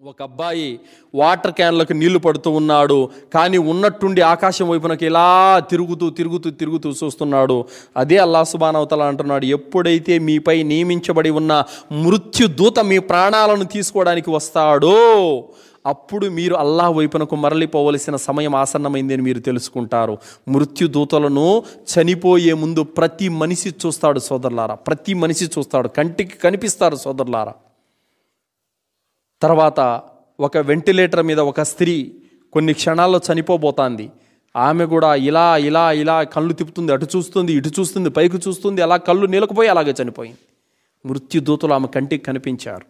ఒక అబ్బాయి వాటర్ క్యాన్లకు నీళ్లు పడుతూ ఉన్నాడు, కానీ ఉన్నట్టుండి ఆకాశం వైపునకి ఇలా తిరుగుతూ చూస్తున్నాడు. అదే అల్లాహ్ సుబ్హానహు వ తఆలా అంటున్నాడు, ఎప్పుడైతే మీపై నియమించబడి ఉన్న మృత్యుదూత మీ ప్రాణాలను తీసుకోవడానికి వస్తాడో అప్పుడు మీరు అల్లాహ్ వైపునకు మరలిపోవలసిన సమయం ఆసన్నమైంది అని మీరు తెలుసుకుంటారు. మృత్యుదూతలను చనిపోయే ముందు ప్రతి మనిషి చూస్తాడు సోదరులారా, ప్రతి మనిషి చూస్తాడు, కంటికి కనిపిస్తారు సోదరులారా. తర్వాత ఒక వెంటిలేటర్ మీద ఒక స్త్రీ కొన్ని క్షణాల్లో చనిపోబోతోంది. ఆమె కూడా ఇలా ఇలా ఇలా కళ్ళు తిప్పుతుంది, అటు చూస్తుంది, ఇటు చూస్తుంది, పైకి చూస్తుంది, అలా కళ్ళు నీలకపోయి అలాగే చనిపోయింది. మృత్యుదూతలు ఆమె కంటికి కనిపించారు.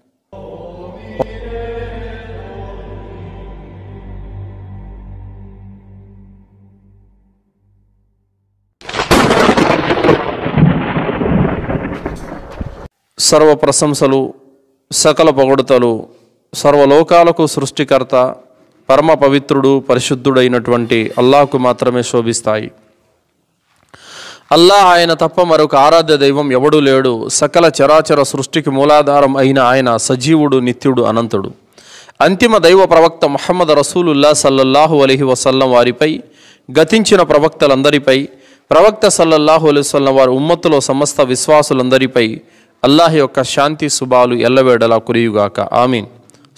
సర్వ ప్రశంసలు సకల పొగడుతలు సర్వలోకాలకు సృష్టికర్త పరమ పవిత్రుడు పరిశుద్ధుడైనటువంటి అల్లాహ్కు మాత్రమే శోభిస్తాయి. అల్లాహ్ ఆయన తప్ప మరొక ఆరాధ్య దైవం ఎవడూ లేడు. సకల చరాచర సృష్టికి మూలాధారం అయిన ఆయన సజీవుడు, నిత్యుడు, అనంతుడు. అంతిమ దైవ ప్రవక్త ముహమ్మద్ రసూలుల్లాహ్ సల్లల్లాహు అలైహి వసల్లం వారిపై, గతించిన ప్రవక్తలందరిపై, ప్రవక్త సల్లల్లాహు అలైహి వసల్లం వారి ఉమ్మత్తులో సమస్త విశ్వాసులందరిపై అల్లాహ్ యొక్క శాంతి శుభాలు ఎల్లవేళలా కురియుగాక. ఆమీన్.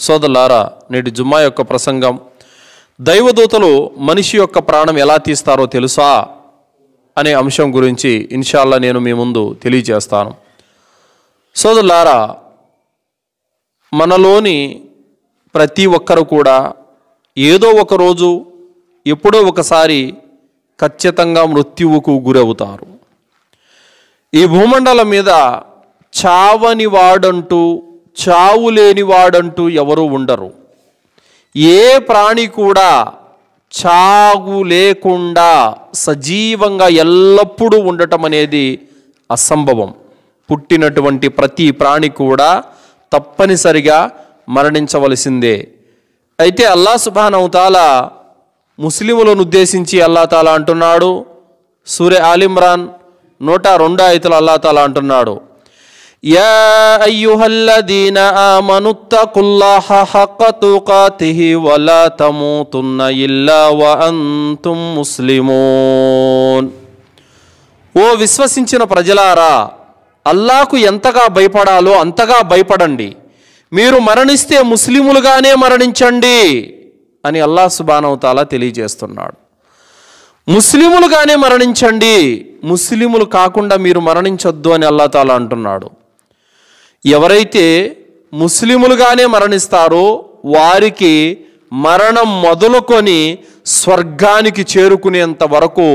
సోదరులారా, నేటి జుమ్మా యొక్క ప్రసంగం, దైవదూతలు మనిషి యొక్క ప్రాణం ఎలా తీస్తారో తెలుసా అనే అంశం గురించి ఇన్షాల్లా నేను మీ ముందు తెలియజేస్తాను. సోదరులారా, మనలోని ప్రతి ఒక్కరు కూడా ఏదో ఒక రోజు ఎప్పుడో ఒకసారి ఖచ్చితంగా మృత్యువుకు గురవుతారు. ఈ భూమండలం మీద చావని వాడంటూ, చావు లేని వాడంటూ ఎవరూ ఉండరు. ఏ ప్రాణి కూడా చావు లేకుండా సజీవంగా ఎల్లప్పుడూ ఉండటం అనేది అసంభవం. పుట్టినటువంటి ప్రతి ప్రాణి కూడా తప్పనిసరిగా మరణించవలసిందే. అయితే అల్లాహ్ సుబ్హానహు వ తఆలా ముస్లిములను ఉద్దేశించి అల్లాహ్ తాలా అంటున్నాడు, సూరే ఆల్ ఇమ్రాన్ 102 ఆయతులు అల్లాహ్ తాలా అంటున్నాడు, యా అయ్యుహల్లదీన ఆమనుత్తకుల్లాహ హక్క తుకాతిహి వలా తమూతున్న ఇల్లా వ అంతుం ముస్లిమూన్. ఓ విశ్వసించిన ప్రజలారా, అల్లాహ్కు ఎంతగా భయపడాలో అంతగా భయపడండి. మీరు మరణిస్తే ముస్లిములుగానే మరణించండి అని అల్లాహ్ సుబ్హానహు వ తఆలా తెలియజేస్తున్నాడు. ముస్లిములుగానే మరణించండి, ముస్లిములు కాకుండా మీరు మరణించొద్దు అని అల్లాహ్ తాలా అంటున్నాడు. ఎవరైతే ముస్లిములుగానే మరణిస్తారో వారికి మరణం మొదలుకొని స్వర్గానికి చేరుకునేంత వరకు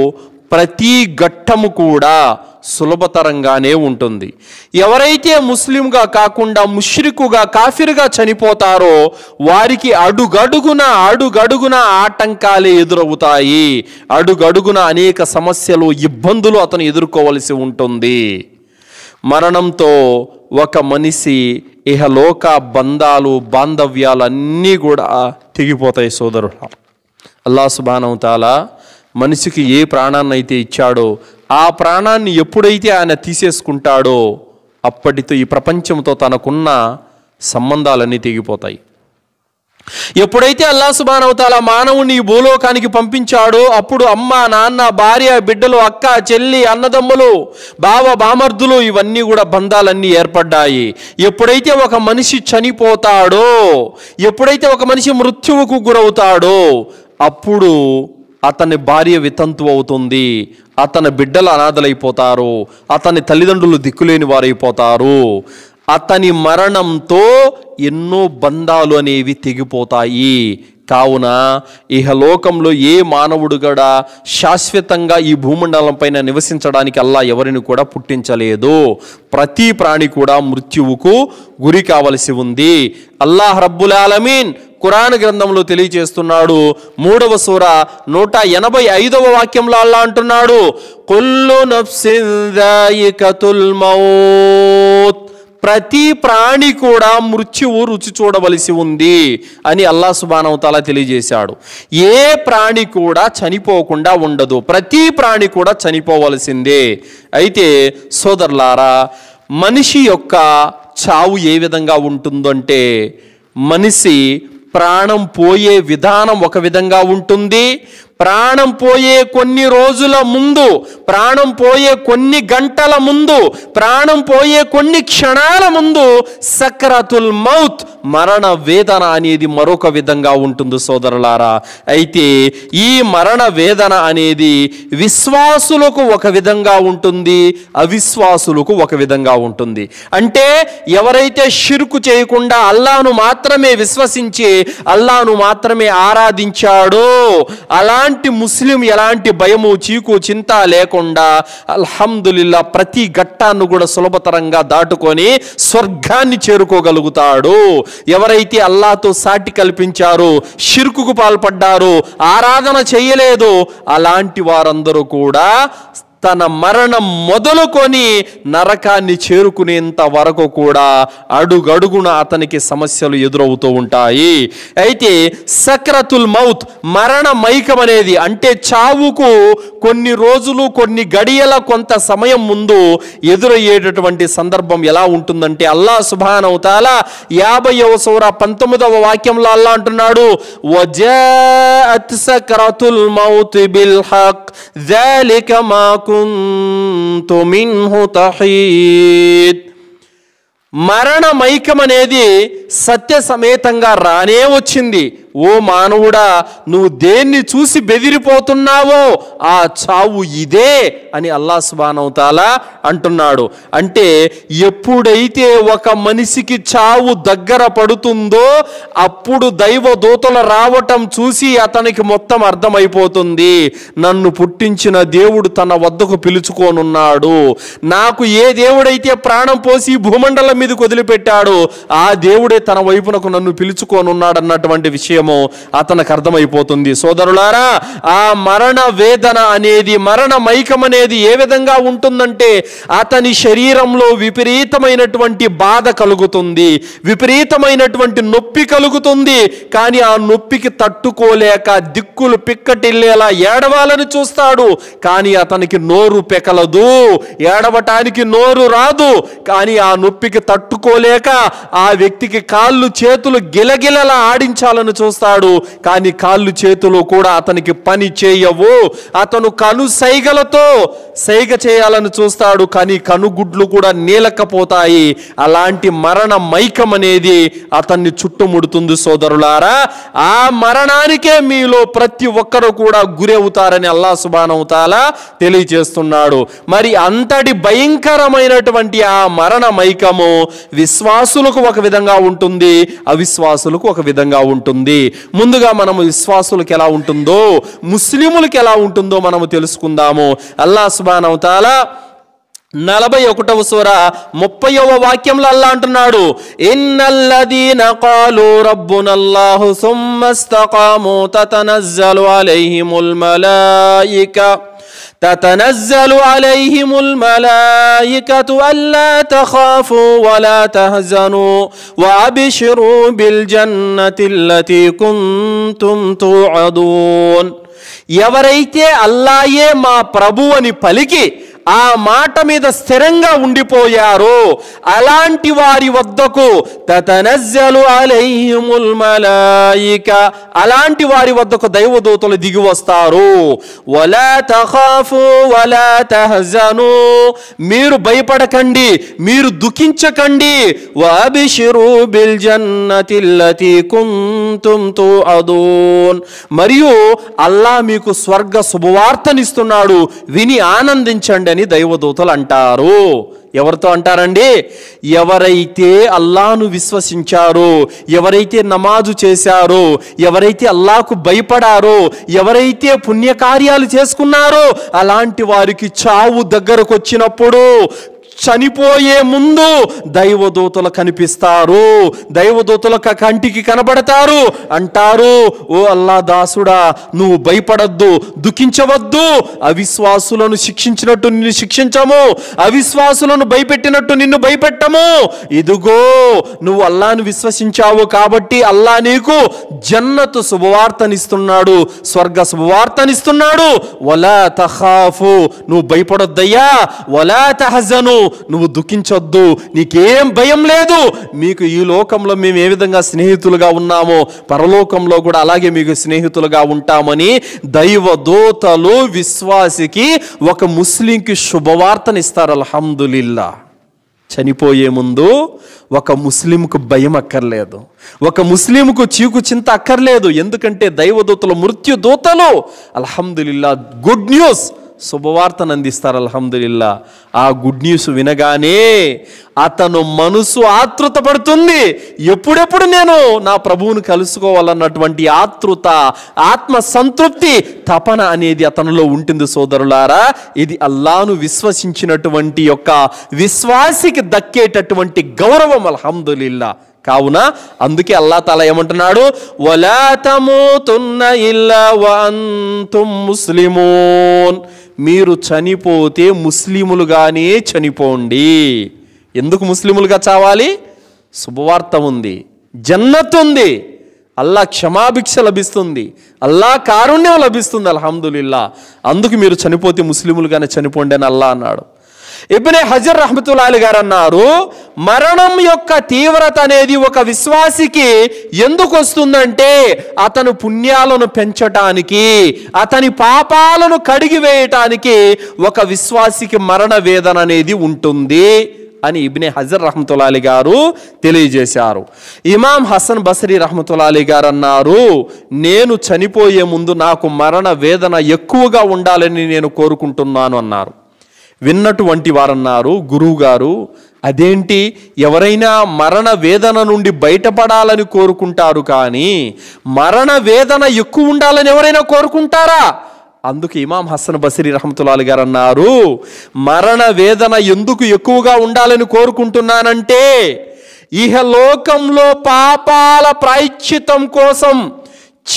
ప్రతి ఘట్టము కూడా సులభతరంగానే ఉంటుంది. ఎవరైతే ముస్లింగా కాకుండా ముష్రికుగా, కాఫిర్గా చనిపోతారో వారికి అడుగడుగున ఆటంకాలే ఎదురవుతాయి. అడుగడుగున అనేక సమస్యలు, ఇబ్బందులు అతను ఎదుర్కోవలసి ఉంటుంది. మరణంతో ఒక మనిషి ఇహలోక బంధాలు, బాంధవ్యాలు అన్నీ కూడా తెగిపోతాయి సోదరుడు. అల్లాహ్ సుబ్హానహు వ తఆలా మనిషికి ఏ ప్రాణాన్ని అయితే ఇచ్చాడో ఆ ప్రాణాన్ని ఎప్పుడైతే ఆయన తీసేసుకుంటాడో అప్పటితో ఈ ప్రపంచంతో తనకున్న సంబంధాలన్నీ తెగిపోతాయి. ఎప్పుడైతే అల్లాహ్ సుబ్హానహు వ తఆలా మానవుని ఈ భూలోకానికి పంపించాడో అప్పుడు అమ్మ, నాన్న, భార్య, బిడ్డలు, అక్క, చెల్లి, అన్నదమ్ములు, బావ, బామర్దులు ఇవన్నీ కూడా బంధాలన్నీ ఏర్పడ్డాయి. ఎప్పుడైతే ఒక మనిషి చనిపోతాడో, ఎప్పుడైతే ఒక మనిషి మృత్యువుకు గురవుతాడో అప్పుడు అతని భార్య వితంతు అవుతుంది, అతని బిడ్డలు అనాథలైపోతారు, అతని తల్లిదండ్రులు దిక్కులేని వారైపోతారు. అతని మరణంతో ఎన్నో బంధాలు అనేవి తెగిపోతాయి. కావున ఇహలోకంలో ఏ మానవుడు కూడా శాశ్వతంగా ఈ భూమండలం పైన నివసించడానికి అల్లాహ్ ఎవరిని కూడా పుట్టించలేదు. ప్రతి ప్రాణి కూడా మృత్యువుకు గురి కావలసి ఉంది. అల్లాహ్ రబ్బుల్ ఆలమీన్ ఖురాన్ గ్రంథంలో తెలియజేస్తున్నాడు. 3వ సూర 185వ వాక్యంలో అల్లాహ్ అంటున్నాడు, కుల్లు నఫ్సిన్ జాయికతుల్ మౌత్. ప్రతి ప్రాణి కూడా మృత్యువు రుచి చూడవలసి ఉంది అని అల్లాహ్ సుబ్హానహు వ తఆలా తెలియజేశాడు. ఏ ప్రాణి కూడా చనిపోకుండా ఉండదు, ప్రతి ప్రాణి కూడా చనిపోవలసిందే. అయితే సోదరులారా, మనిషి యొక్క చావు ఏ విధంగా ఉంటుందంటే మనిషి ప్రాణం పోయే విధానం ఒక విధంగా ఉంటుంది. ప్రాణం పోయే కొన్ని రోజుల ముందు, ప్రాణం పోయే కొన్ని గంటల ముందు, ప్రాణం పోయే కొన్ని క్షణాల ముందు సక్రతుల్ మౌత్, మరణ వేదన అనేది మరొక విధంగా ఉంటుంది సోదరులారా. అయితే ఈ మరణ వేదన అనేది విశ్వాసులకు ఒక విధంగా ఉంటుంది, అవిశ్వాసులకు ఒక విధంగా ఉంటుంది. అంటే ఎవరైతే షిర్కు చేయకుండా అల్లాహ్ను మాత్రమే విశ్వసించి అల్లాహ్ను మాత్రమే ఆరాధించాడో అలాంటి ముస్లిం ఎలాంటి భయము చీకు చింత లేకుండా అల్హమ్దులిల్లా ప్రతి ఘట్టాన్ని కూడా సులభతరంగా దాటుకొని స్వర్గాన్ని చేరుకోగలుగుతాడు. ఎవరైతే అల్లాహ్తో సాటి కల్పించారో, షిర్కుకు పాల్పడ్డారో, ఆరాధన చేయలేదో అలాంటి వారందరూ కూడా తన మరణం మొదలుకొని నరకాన్ని చేరుకునేంత వరకు కూడా అడుగడుగున అతనికి సమస్యలు ఎదురవుతూ ఉంటాయి. అయితే సక్రతుల్ మౌత్, మరణ మైకం అనేది అంటే చావుకు కొన్ని రోజులు, కొన్ని గడియల, కొంత సమయం ముందు ఎదురయ్యేటటువంటి సందర్భం ఎలా ఉంటుందంటే అల్లాహ్ సుబ్హానహు తఆలా 50వ సూర 19వ వాక్యంలో అల్లాహ్ అంటున్నాడు, వజాఅత్ సక్రతుల్ మౌత్ బిల్ హక్ ذلك ما كنت منه تحيد. మరణ మైకం అనేది సత్య సమేతంగా రానే వచ్చింది. ఓ మానవుడా, నువ్వు దేన్ని చూసి బెదిరిపోతున్నావో ఆ చావు ఇదే అని అల్లాహ్ సుబ్హానహు తఆలా అంటున్నాడు. అంటే ఎప్పుడైతే ఒక మనిషికి చావు దగ్గర పడుతుందో అప్పుడు దైవ దూతలు రావటం చూసి అతనికి మొత్తం అర్థమైపోతుంది, నన్ను పుట్టించిన దేవుడు తన వద్దకు పిలుచుకోనున్నాడు. నాకు ఏ దేవుడైతే ప్రాణం పోసి భూమండలం మీదకి వదిలిపెట్టాడో ఆ దేవుడే తన వైపునకు నన్ను పిలుచుకోనున్నాడు అన్నటువంటి విషయము అతనికి అర్థమైపోతుంది. సోదరులారా, ఆ మరణ వేదన అనేది, మరణ మైకం అనేది ఏ విధంగా ఉంటుందంటే అతని శరీరంలో విపరీతమైనటువంటి బాధ కలుగుతుంది, విపరీతమైనటువంటి నొప్పి కలుగుతుంది. కానీ ఆ నొప్పికి తట్టుకోలేక దిక్కులు పిక్కటిల్లేలా ఏడవాలని చూస్తాడు. కానీ అతనికి నోరు పెకలదు, ఏడవటానికి నోరు రాదు. కానీ ఆ నొప్పికి తట్టుకోలేక ఆ వ్యక్తికి కాళ్ళు చేతులు గిలగిలలా ఆడించాలని చూస్తాడు. కానీ కాళ్ళు చేతులు కూడా అతనికి పని చేయవు. అతను కను సైగలతో సైగ చేయాలని చూస్తాడు, కానీ కనుగుడ్లు కూడా నీలకపోతాయి. అలాంటి మరణ మైకం అనేది అతన్ని చుట్టుముడుతుంది. సోదరులారా, ఆ మరణానికే మీలో ప్రతి ఒక్కరు కూడా గురి అవుతారని అల్లాహ్ సుబ్హానహు తఆలా తెలియజేస్తున్నాడు. మరి అంతటి భయంకరమైనటువంటి ఆ మరణ మైకము విశ్వాసులకు ఒక విధంగా ఉంటుంది, అవిశ్వాసులకు ఒక విధంగా ఉంటుంది. ముందుగా మనము విశ్వాసులకు ఎలా ఉంటుందో, ముస్లిములకు ఎలా ఉంటుందో మనము తెలుసుకుందాము. అల్లాహ్ సుబ్హానహు తఆలా 41వ సూర 30వ వాక్యంలో అల్లాహ్ అంటున్నాడు, ఇన్నల్లదీన ఖాలు రబ్బునల్లాహు సుమ్మస్తఖాము తతనజ్జలు అలైహిముల్ మలాయిక تتنزل عليهم الملائكة ألا تخافوا ولا تهزنوا وأبشروا بالجنة التي كنتم توعدون. ఎవరైతే అల్లాయే మా ప్రభువు అని పలికి ఆ మాట మీద స్థిరంగా ఉండిపోయారో అలాంటి వారి వద్దకు తతనజ్జలు అలైహిముల్ మలాయిక, అలాంటి వారి వద్దకు దైవదూతలు దిగి వస్తారు. వలా తఖాఫు వలా తహజను, మీరు భయపడకండి, మీరు దుఃఖించకండి. వఅబ్షిరు బిల్ జన్నతిల్లతి కుంతుం తుఅదూన్, మరియు అల్లాహ్ మీకు స్వర్గ శుభవార్తనిస్తున్నాడు, విని ఆనందించండి అని దైవదూతలు అంటారు. ఎవరితో అంటారండి? ఎవరైతే అల్లాహ్ను విశ్వసించారో, ఎవరైతే నమాజు చేశారో, ఎవరైతే అల్లాహ్కు భయపడారో, ఎవరైతే పుణ్యకార్యాలు చేసుకున్నారో అలాంటి వారికి చావు దగ్గరకు వచ్చినప్పుడు, చనిపోయే ముందు దైవదూతలు కనిపిస్తారు, దైవదూతల కంటికి కనబడతారు. అంటారు, ఓ అల్లాహ్ దాసుడా, నువ్వు భయపడద్దు, దుఃఖించవద్దు. అవిశ్వాసులను శిక్షించినట్టు నిన్ను శిక్షించము, అవిశ్వాసులను భయపెట్టినట్టు నిన్ను భయపెట్టము. ఇదిగో నువ్వు అల్లాహ్ను విశ్వసించావు కాబట్టి అల్లాహ్ నీకు జన్నతు శుభవార్తనిస్తున్నాడు, స్వర్గ శుభవార్తనిస్తున్నాడు. వలా తఖాఫు, నువ్వు భయపడొద్దయ్యా. వలా తహజను, నువ్వు దుఃఖించొద్దు, నీకేం భయం లేదు, మీకు ఈ లోకంలో మేము ఏ విధంగా స్నేహితులుగా ఉన్నామో పరలోకంలో కూడా అలాగే మీకు స్నేహితులుగా ఉంటామని దైవదూతలు విశ్వాసికి, ఒక ముస్లింకి శుభవార్తనిస్తారు. అల్హమ్దులిల్లా. చనిపోయే ముందు ఒక ముస్లింకు భయం అక్కర్లేదు, ఒక ముస్లింకు చీకు చింత అక్కర్లేదు. ఎందుకంటే దైవదూతలు, మృత్యుదూతలు అల్హమ్దులిల్లా గుడ్ న్యూస్, శుభవార్తను అందిస్తారు. అల్హమ్దులిల్లా. ఆ గుడ్ న్యూస్ వినగానే అతను మనసు ఆతృత పడుతుంది. ఎప్పుడెప్పుడు నేను నా ప్రభువును కలుసుకోవాలన్నటువంటి ఆతృత, ఆత్మ సంతృప్తి, తపన అనేది అతనిలో ఉంటుంది. సోదరులారా, ఇది అల్లాను విశ్వసించినటువంటి యొక్క విశ్వాసికి దక్కేటటువంటి గౌరవం. అల్హమ్దులిల్లా. కావున అందుకే అల్లాహ్ తాలా ఏమంటున్నాడు, వలా తమూతున్న ఇల్లా వఅంతుం ముస్లిమూన్, మీరు చనిపోతే ముస్లిములుగానే చనిపోండి. ఎందుకు ముస్లిములుగా చావాలి? శుభవార్త ఉంది, జన్నత్ ఉంది, అల్లా క్షమాభిక్ష లభిస్తుంది, అల్లా కారుణ్యం లభిస్తుంది. అల్హమ్దులిల్లా. అందుకు మీరు చనిపోతే ముస్లిములుగానే చనిపోండి అని అల్లా అన్నాడు. ఇబ్నే హజర్ రహ్మతుల్లాహి గారు అన్నారు, మరణం యొక్క తీవ్రత అనేది ఒక విశ్వాసికి ఎందుకు వస్తుందంటే అతను పుణ్యాలను పెంచటానికి, అతని పాపాలను కడిగివేయటానికి ఒక విశ్వాసికి మరణ వేదన అనేది ఉంటుంది అని ఇబ్నే హజర్ రహ్మతుల్లాహి గారు తెలియజేశారు. ఇమాం హసన్ బసరీ రహ్మతుల్లాహి గారు అన్నారు, నేను చనిపోయే ముందు నాకు మరణ వేదన ఎక్కువగా ఉండాలని నేను కోరుకుంటున్నాను అన్నారు. విన్నటువంటి వారన్నారు, గురువు గారు అదేంటి, ఎవరైనా మరణ వేదన నుండి బయటపడాలని కోరుకుంటారు కానీ మరణ వేదన ఎక్కువ ఉండాలని ఎవరైనా కోరుకుంటారా? అందుకు ఇమాం హసన్ బసరీ రహ్మతుల్లాహి గారు అన్నారు, మరణ వేదన ఎందుకు ఎక్కువగా ఉండాలని కోరుకుంటున్నానంటే ఇహలోకంలో పాపాల ప్రాయశ్చిత్తం కోసం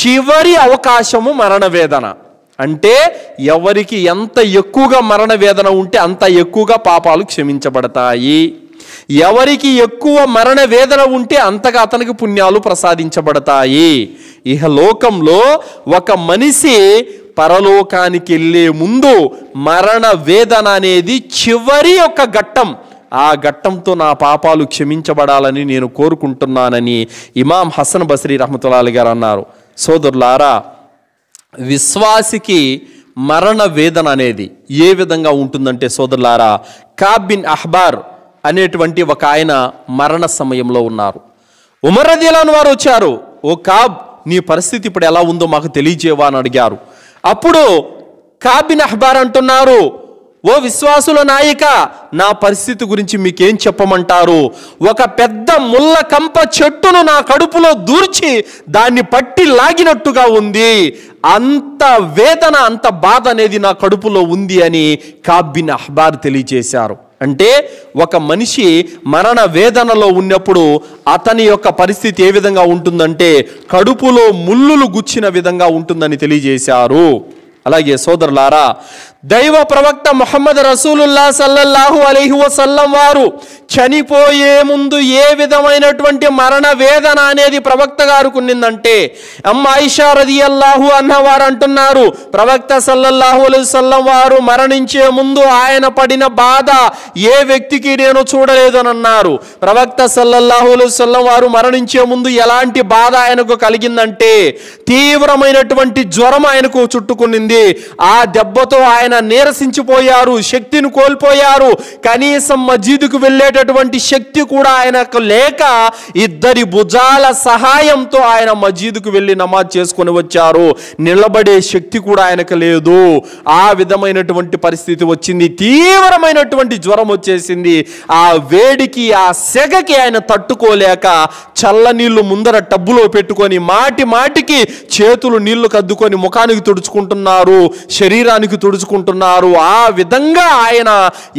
చివరి అవకాశము మరణ వేదన. అంటే ఎవరికి ఎంత ఎక్కువగా మరణ వేదన ఉంటే అంత ఎక్కువగా పాపాలు క్షమించబడతాయి, ఎవరికి ఎక్కువ మరణ వేదన ఉంటే అంతగా అతనికి పుణ్యాలు ప్రసాదించబడతాయి. ఇహలోకంలో ఒక మనిషి పరలోకానికి వెళ్ళే ముందు మరణ వేదన అనేది చివరి యొక్క ఘట్టం. ఆ ఘట్టంతో నా పాపాలు క్షమించబడాలని నేను కోరుకుంటున్నానని ఇమాం హసన్ బసరీ రహ్మతుల్లాహి గారు అన్నారు. సోదరులారా, విశ్వాసికి మరణ వేదన అనేది ఏ విధంగా ఉంటుందంటే సోదరులారా, కాబ్ బిన్ అహ్బార్ అనేటువంటి ఒక ఆయన మరణ సమయంలో ఉన్నారు. ఉమర్ రదియల్లాహు అన్హు వారు వచ్చారు, ఓ కాబ్, నీ పరిస్థితి ఇప్పుడు ఎలా ఉందో మాకు తెలియజేవా అని అడిగారు. అప్పుడు కాబ్ బిన్ అహ్బార్ అంటున్నారు, ఓ విశ్వాసుల నాయక, నా పరిస్థితి గురించి మీకేం చెప్పమంటారు? ఒక పెద్ద ముళ్ళ కంప చెట్టును నా కడుపులో దూర్చి దాన్ని పట్టి లాగినట్టుగా ఉంది, అంత వేదన, అంత బాధ అనేది నా కడుపులో ఉంది అని కాబ్ బిన్ అహ్బార్ తెలియజేశారు. అంటే ఒక మనిషి మరణ వేదనలో ఉన్నప్పుడు అతని యొక్క పరిస్థితి ఏ విధంగా ఉంటుందంటే కడుపులో ముళ్ళులు గుచ్చిన విధంగా ఉంటుందని తెలియజేశారు. అలాగే సోదరులారా, దైవ ప్రవక్త ముహమ్మద్ రసూలుల్లాహ్ సల్లల్లాహు అలైహి వసల్లం వారు చనిపోయే ముందు ఏ విధమైనటువంటి మరణ వేదన అనేది ప్రవక్త గారికి ఉన్నిందంటే అమ్మ ఆయిషా రదియల్లాహు అన్హా వారు అంటున్నారు, ప్రవక్త సల్లల్లాహు అలైహి వసల్లం వారు మరణించే ముందు ఆయన పడిన బాధ ఏ వ్యక్తికి నేను చూడలేదు అని అన్నారు. ప్రవక్త సల్లల్లాహు అలైహి వసల్లం వారు మరణించే ముందు ఎలాంటి బాధ ఆయనకు కలిగిందంటే తీవ్రమైనటువంటి జ్వరం ఆయనకు చుట్టుకునింది. ఆ దెబ్బతో ఆయన నీరసించిపోయారు, శక్తిని కోల్పోయారు. కనీసం మస్జిద్కు వెళ్ళేటటువంటి శక్తి కూడా ఆయనకు లేక ఇద్దరి భుజాల సహాయంతో ఆయన మస్జిద్కు వెళ్ళి నమాజ్ చేసుకొని వచ్చారు. నిలబడే శక్తి కూడా ఆయనకు లేదు. ఆ విధమైనటువంటి పరిస్థితి వచ్చింది. తీవ్రమైనటువంటి జ్వరం వచ్చేసింది. ఆ వేడికి, ఆ సెగకి ఆయన తట్టుకోలేక చల్ల నీళ్లు ముందర టబ్బులో పెట్టుకొని మాటి మాటికి చేతులు నీళ్లు కద్దుకొని ముఖానికి తుడుచుకుంటున్నారు, శరీరానికి తుడుచుకుంటున్నారు. ఆ విధంగా ఆయన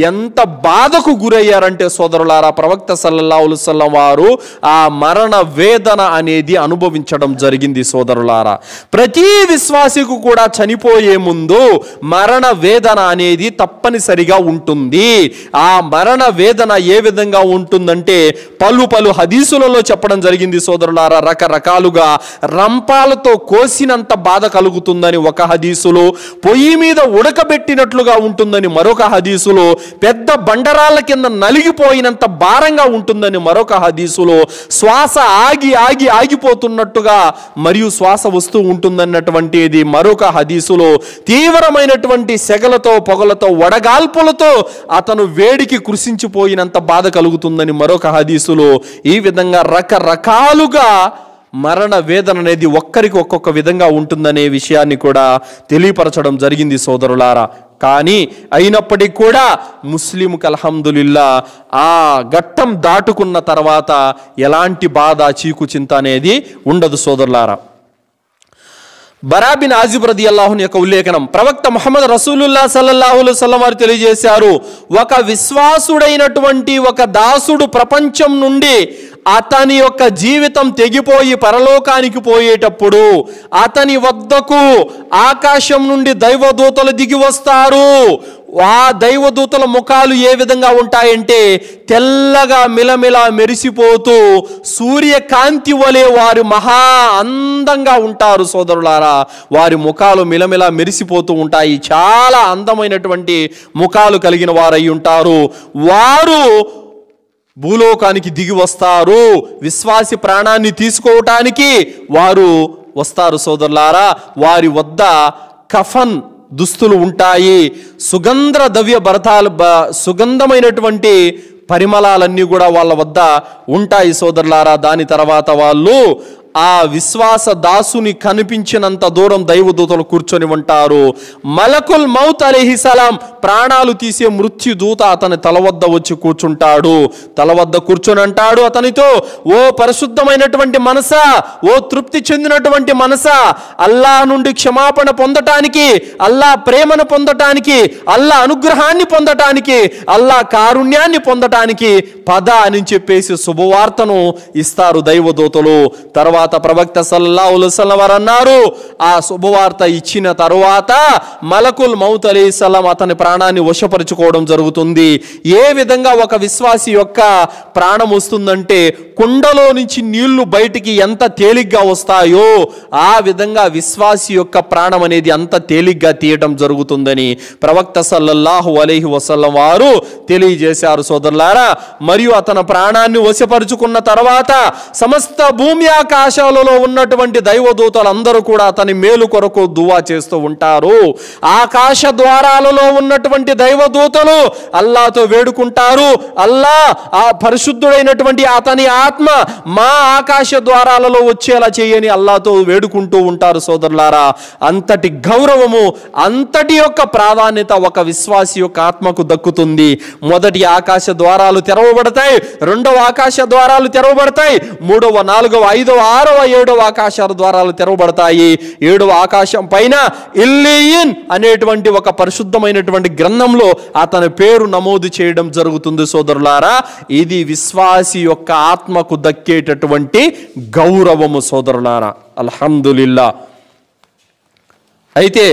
ఎంత బాధకు గురయ్యారంటే సోదరులారా, ప్రవక్త సల్లల్లాహు అలైహి వసల్లం వారు ఆ మరణ వేదన అనేది అనుభవించడం జరిగింది. సోదరులారా, ప్రతి విశ్వాసికు కూడా చనిపోయే ముందు మరణ వేదన అనేది తప్పనిసరిగా ఉంటుంది. ఆ మరణ వేదన ఏ విధంగా ఉంటుందంటే పలు హదీసులలో చెప్పడం జరిగింది. సోదరులారా, రకరకాలుగా రంపాలతో కోసినంత బాధ కలుగుతుందని ఒక హదీసులో, పొయ్యి మీద ఉడకబెట్టి నిలబెట్టినట్లుగా ఉంటుందని మరొక హదీసులో, పెద్ద బండరాళ్ళ కింద నలిగిపోయినంత భారంగా ఉంటుందని మరొక హదీసులో, శ్వాస ఆగిపోతున్నట్టుగా మరియు శ్వాస వస్తూ ఉంటుందన్నటువంటిది మరొక హదీసులో, తీవ్రమైనటువంటి సెగలతో పొగలతో వడగాల్పులతో అతను వేడికి కృషించిపోయినంత బాధ కలుగుతుందని మరొక హదీసులో, ఈ విధంగా రకరకాలుగా మరణ వేదన అనేది ఒక్కరికి ఒక్కొక్క విధంగా ఉంటుందనే విషయాన్ని కూడా తెలియపరచడం జరిగింది సోదరులారా. కానీ అయినప్పటికీ కూడా ముస్లింకి అల్హమ్దులిల్లా ఆ ఘట్టం దాటుకున్న తర్వాత ఎలాంటి బాధ చీకుచింత అనేది ఉండదు సోదరులారా. బరా బిన్ ఆజిబ్ రదియల్లాహు యొక్క ఉల్లేఖనం, ప్రవక్త ముహమ్మద్ రసూలుల్లాహ్ సల్లల్లాహు అలైహి వసల్లం వారు తెలియజేశారు, ఒక విశ్వాసుడైనటువంటి ఒక దాసుడు ప్రపంచం నుండి అతని యొక్క జీవితం తెగిపోయి పరలోకానికి పోయేటప్పుడు అతని వద్దకు ఆకాశం నుండి దైవదూతలు దిగి వస్తారు. ఆ దైవదూతల ముఖాలు ఏ విధంగా ఉంటాయంటే తెల్లగా మిలమిలా మెరిసిపోతూ సూర్యకాంతి వలె వారు మహా అందంగా ఉంటారు సోదరులారా. వారి ముఖాలు మిలమిలా మెరిసిపోతూ ఉంటాయి. చాలా అందమైనటువంటి ముఖాలు కలిగిన వారై ఉంటారు. వారు భూలోకానికి దిగి వస్తారు. విశ్వాసి ప్రాణాన్ని తీసుకోవటానికి వారు వస్తారు సోదరులారా. వారి వద్ద కఫన్ దుస్తులు ఉంటాయి. సుగంధమైనటువంటి పరిమళాలన్నీ కూడా వాళ్ళ వద్ద ఉంటాయి సోదరులారా. దాని తర్వాత వాళ్ళు ఆ విశ్వాస దాసుని కనిపించినంత దూరం దైవదూతలు కూర్చొని ఉంటారు. మలకుల్ మౌత్ అలైహిస్సలాం ప్రాణాలు తీసే మృత్యుదూత అతని తల వద్ద వచ్చి కూర్చుంటాడు. తల వద్ద కూర్చొని అంటాడు అతనితో, ఓ పరిశుద్ధమైనటువంటి మనసా, ఓ తృప్తి చెందినటువంటి మనసా, అల్లా నుండి క్షమాపణ పొందటానికి, అల్లా ప్రేమను పొందటానికి, అల్లా అనుగ్రహాన్ని పొందటానికి, అల్లా కారుణ్యాన్ని పొందటానికి పద అని చెప్పేసి శుభవార్తను ఇస్తారు దైవదూతలు. తర్వాత ప్రవక్త సల్లల్లాహు అలైహి వసల్లం వారు అన్నారు, ఆ శుభవార్త ఇచ్చిన తరువాత మలకుల్ మౌత్ అలైహిస్సలాం అతని ప్రాణాన్ని వశపరుచుకోవడం జరుగుతుంది. ఏ విధంగా ఒక విశ్వాసి యొక్క ప్రాణం వస్తుందంటే కుండలో నుంచి నీళ్లు బయటికి ఎంత తేలిగ్గా వస్తాయో ఆ విధంగా విశ్వాసి యొక్క ప్రాణం అనేది అంత తేలిగ్గా తీయటం జరుగుతుందని ప్రవక్త సల్లల్లాహు అలైహి వసల్లం వారు తెలియజేశారు సోదరులారా. మరియు అతని ప్రాణాన్ని వశపరుచుకున్న తర్వాత సమస్త భూమి ఆకాశాలలో ఉన్నటువంటి దైవదూతలందరూ కూడా అతని మేలు కొరకు దువా చేస్తూ ఉంటారు. ఆకాశ ద్వారాలలో ఉన్నటువంటి దైవదూతలు అల్లాతో వేడుకుంటారు, అల్లా ఆ పరిశుద్ధుడైనటువంటి అతని ఆత్మ మా ఆకాశ ద్వారాలలో వచ్చేలా చేయని అల్లాతో వేడుకుంటూ ఉంటారు సోదరులారా. అంతటి గౌరవము, అంతటి యొక్క ప్రాధాన్యత ఒక విశ్వాసి యొక్క ఆత్మకు దక్కుతుంది. మొదటి ఆకాశ ద్వారాలు తెరవబడతాయి, రెండవ ఆకాశ ద్వారాలు తెరవబడతాయి, మూడవ, నాలుగవ, ఐదవ, ఆరవ, ఏడవ ఆకాశాల ద్వారాలు తెరవబడతాయి. ఏడవ ఆకాశం పైన ఇల్లీయిన్ అనేటువంటి ఒక పరిశుద్ధమైనటువంటి గ్రంథంలో అతని పేరు నమోదు చేయడం జరుగుతుంది సోదరులారా. ఇది విశ్వాసి యొక్క ఆత్మకు దక్కేటటువంటి గౌరవము సోదరులారా. అల్హమ్దులిల్లా. అయితే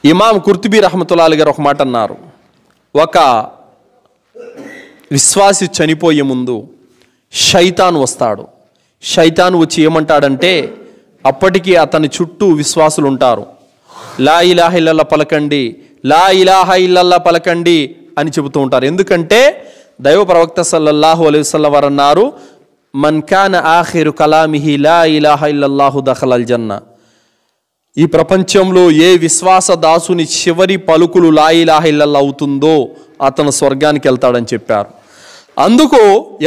ఇమాం కుర్తుబీ రహమతుల్లాహి గారు ఒక మాట అన్నారు, ఒక విశ్వాసి చనిపోయే ముందు శైతాన్ వస్తాడు. శైతాన్ వచ్చి ఏమంటాడంటే, అప్పటికి అతని చుట్టూ విశ్వాసులు ఉంటారు. లా ఇలాహ ఇల్లల్లా పలకండి, లా ఇలాహ ఇల్లల్లా పలకండి అని చెబుతూ ఉంటారు. ఎందుకంటే దైవ ప్రవక్త సల్లల్లాహు అలైహి వసల్లం వారు అన్నారు, మన్ కాన ఆఖిరు కలామిహి లా ఇలాహ ఇల్లల్లాహు దఖలల్ జన్న. ఈ ప్రపంచంలో ఏ విశ్వాస దాసుని చివరి పలుకులు లా ఇలాహ ఇల్లల్లా అవుతుందో అతను స్వర్గానికి వెళ్తాడని చెప్పారు. అందుకు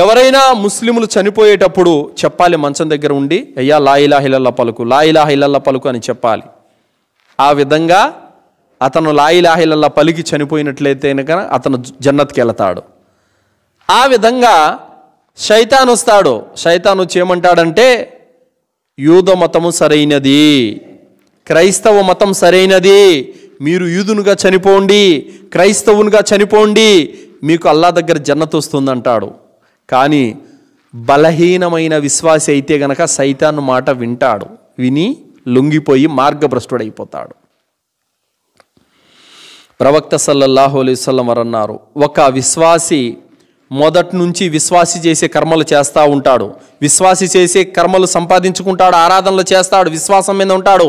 ఎవరైనా ముస్లింలు చనిపోయేటప్పుడు చెప్పాలి, మంచం దగ్గర ఉండి, అయ్యా లా ఇలాహ ఇల్లల్లా పలుకు, లా ఇలాహ ఇల్లల్లా పలుకు అని చెప్పాలి. ఆ విధంగా అతను లా ఇలాహ ఇల్లల్లా పలికి చనిపోయినట్లయితే కనుక అతను జన్నత్కి వెళతాడు. ఆ విధంగా శైతాన్ వస్తాడు. శైతాన్ వచ్చి ఏమంటాడంటే, యూద మతము సరైనది, క్రైస్తవ మతం సరైనది, మీరు యూదునుగా చనిపోండి, క్రైస్తవునిగా చనిపోండి, మీకు అల్లా దగ్గర జన్నత్ వస్తుందంటాడు. కానీ బలహీనమైన విశ్వాసి అయితే గనక సైతాన్ మాట వింటాడు, విని లొంగిపోయి మార్గభ్రష్టుడైపోతాడు. ప్రవక్త సల్లల్లాహు అలైహి వసల్లం వారు అన్నారు, ఒక విశ్వాసి మొదటి నుంచి విశ్వాసి చేసే కర్మలు చేస్తూ ఉంటాడు, విశ్వాసి చేసే కర్మలు సంపాదించుకుంటాడు, ఆరాధనలు చేస్తాడు, విశ్వాసం మీద ఉంటాడు.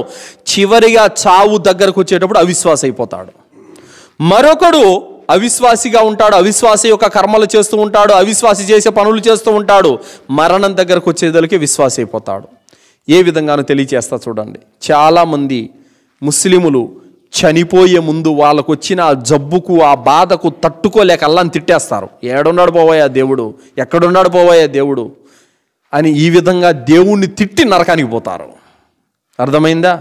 చివరిగా చావు దగ్గరకు వచ్చేటప్పుడు అవిశ్వాసి అయిపోతాడు. మరొకడు అవిశ్వాసిగా ఉంటాడు, అవిశ్వాసి యొక్క కర్మలు చేస్తూ ఉంటాడు, అవిశ్వాసి చేసే పనులు చేస్తూ ఉంటాడు. మరణం దగ్గరకు వచ్చేదలికి విశ్వాసి అయిపోతాడు. ఏ విధంగానూ తెలియచేస్తా చూడండి. చాలామంది ముస్లిములు చనిపోయే ముందు వాళ్ళకు వచ్చిన ఆ జబ్బుకు, ఆ బాధకు తట్టుకోలేక అల్లాని తిట్టేస్తారు. ఏడున్నాడు పోవాయా దేవుడు, ఎక్కడున్నాడు పోవాయా దేవుడు అని ఈ విధంగా దేవుణ్ణి తిట్టి నరకానికి పోతారు. అర్థమైందా?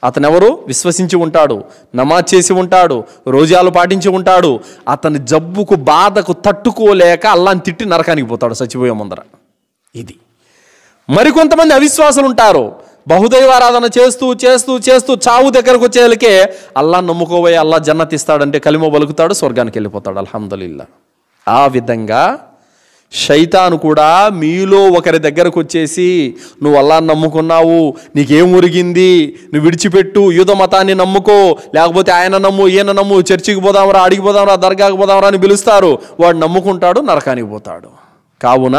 అతను ఎవరు? విశ్వసించి ఉంటాడు, నమాజ్ చేసి ఉంటాడు, రోజాలు పాటించి ఉంటాడు. అతని జబ్బుకు బాధకు తట్టుకోలేక అల్లాని తిట్టి నరకానికి పోతాడు చచ్చిపోయే ముందర. ఇది. మరికొంతమంది అవిశ్వాసులు ఉంటారు, బహుదైవారాధన చేస్తూ చేస్తూ చేస్తూ చావు దగ్గరకు వచ్చేళ్ళకే అల్లా నమ్ముకోబోయే అల్లా జన్నత్ ఇస్తాడంటే కలిమ పలుకుతాడు, స్వర్గానికి వెళ్ళిపోతాడు. అల్హమ్దులిల్లా. ఆ విధంగా శైతాను కూడా మీలో ఒకరి దగ్గరకు వచ్చేసి, నువ్వు అల్లాని నమ్ముకున్నావు, నీకేం ఉరిగింది, నువ్వు విడిచిపెట్టు, యూద మతాన్ని నమ్ముకో, లేకపోతే ఆయన నమ్ము, ఈయన నమ్ము, చర్చికి పోదాంరా, అడిగి పోదాంరా, దర్గాకి పోదాంరా అని పిలుస్తారు. వాడు నమ్ముకుంటాడు, నరకానికి పోతాడు. కావున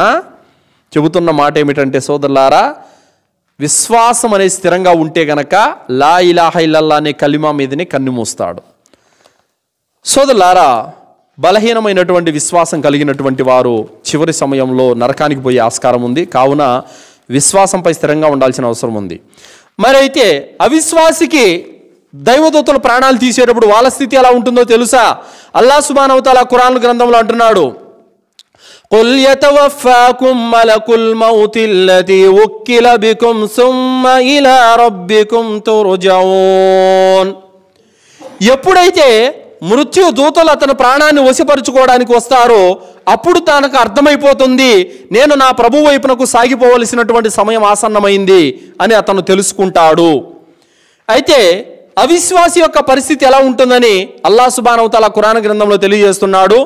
చెబుతున్న మాట ఏమిటంటే సోదరులారా, విశ్వాసం అనేది స్థిరంగా ఉంటే గనక లా ఇలాహ ఇల్లల్లా అనే కలిమా మీదనే కన్ను మూస్తాడు. సోదరులారా, బలహీనమైనటువంటి విశ్వాసం కలిగినటువంటి వారు చివరి సమయంలో నరకానికి పోయే ఆస్కారం ఉంది. కావున విశ్వాసంపై స్థిరంగా ఉండాల్సిన అవసరం ఉంది. మరి అయితే అవిశ్వాసికి దైవదూతలు ప్రాణాలు తీసేటప్పుడు వాళ్ళ స్థితి ఎలా ఉంటుందో తెలుసా? అల్లాహ్ సుబ్హానహు వ తఆలా ఖురాన్ గ్రంథంలో అంటున్నాడు, قل يتوفاكم ملك الموت الذي وكل بكم ثم إلى ربكم ترجعون. ఎప్పుడైతే మృత్యు దూతలు అతని ప్రాణాన్ని వశపరుచుకోవడానికి వస్తారో అప్పుడు తనకు అర్థమైపోతుంది, నేను నా ప్రభు వైపునకు సాగిపోవలసినటువంటి సమయం ఆసన్నమైంది అని అతను తెలుసుకుంటాడు. అయితే అవిశ్వాసి యొక్క పరిస్థితి ఎలా ఉంటుందని అల్లాహ్ సుబ్హానహు వ తఆలా ఖురాన్ గ్రంథంలో తెలియజేస్తున్నాడు.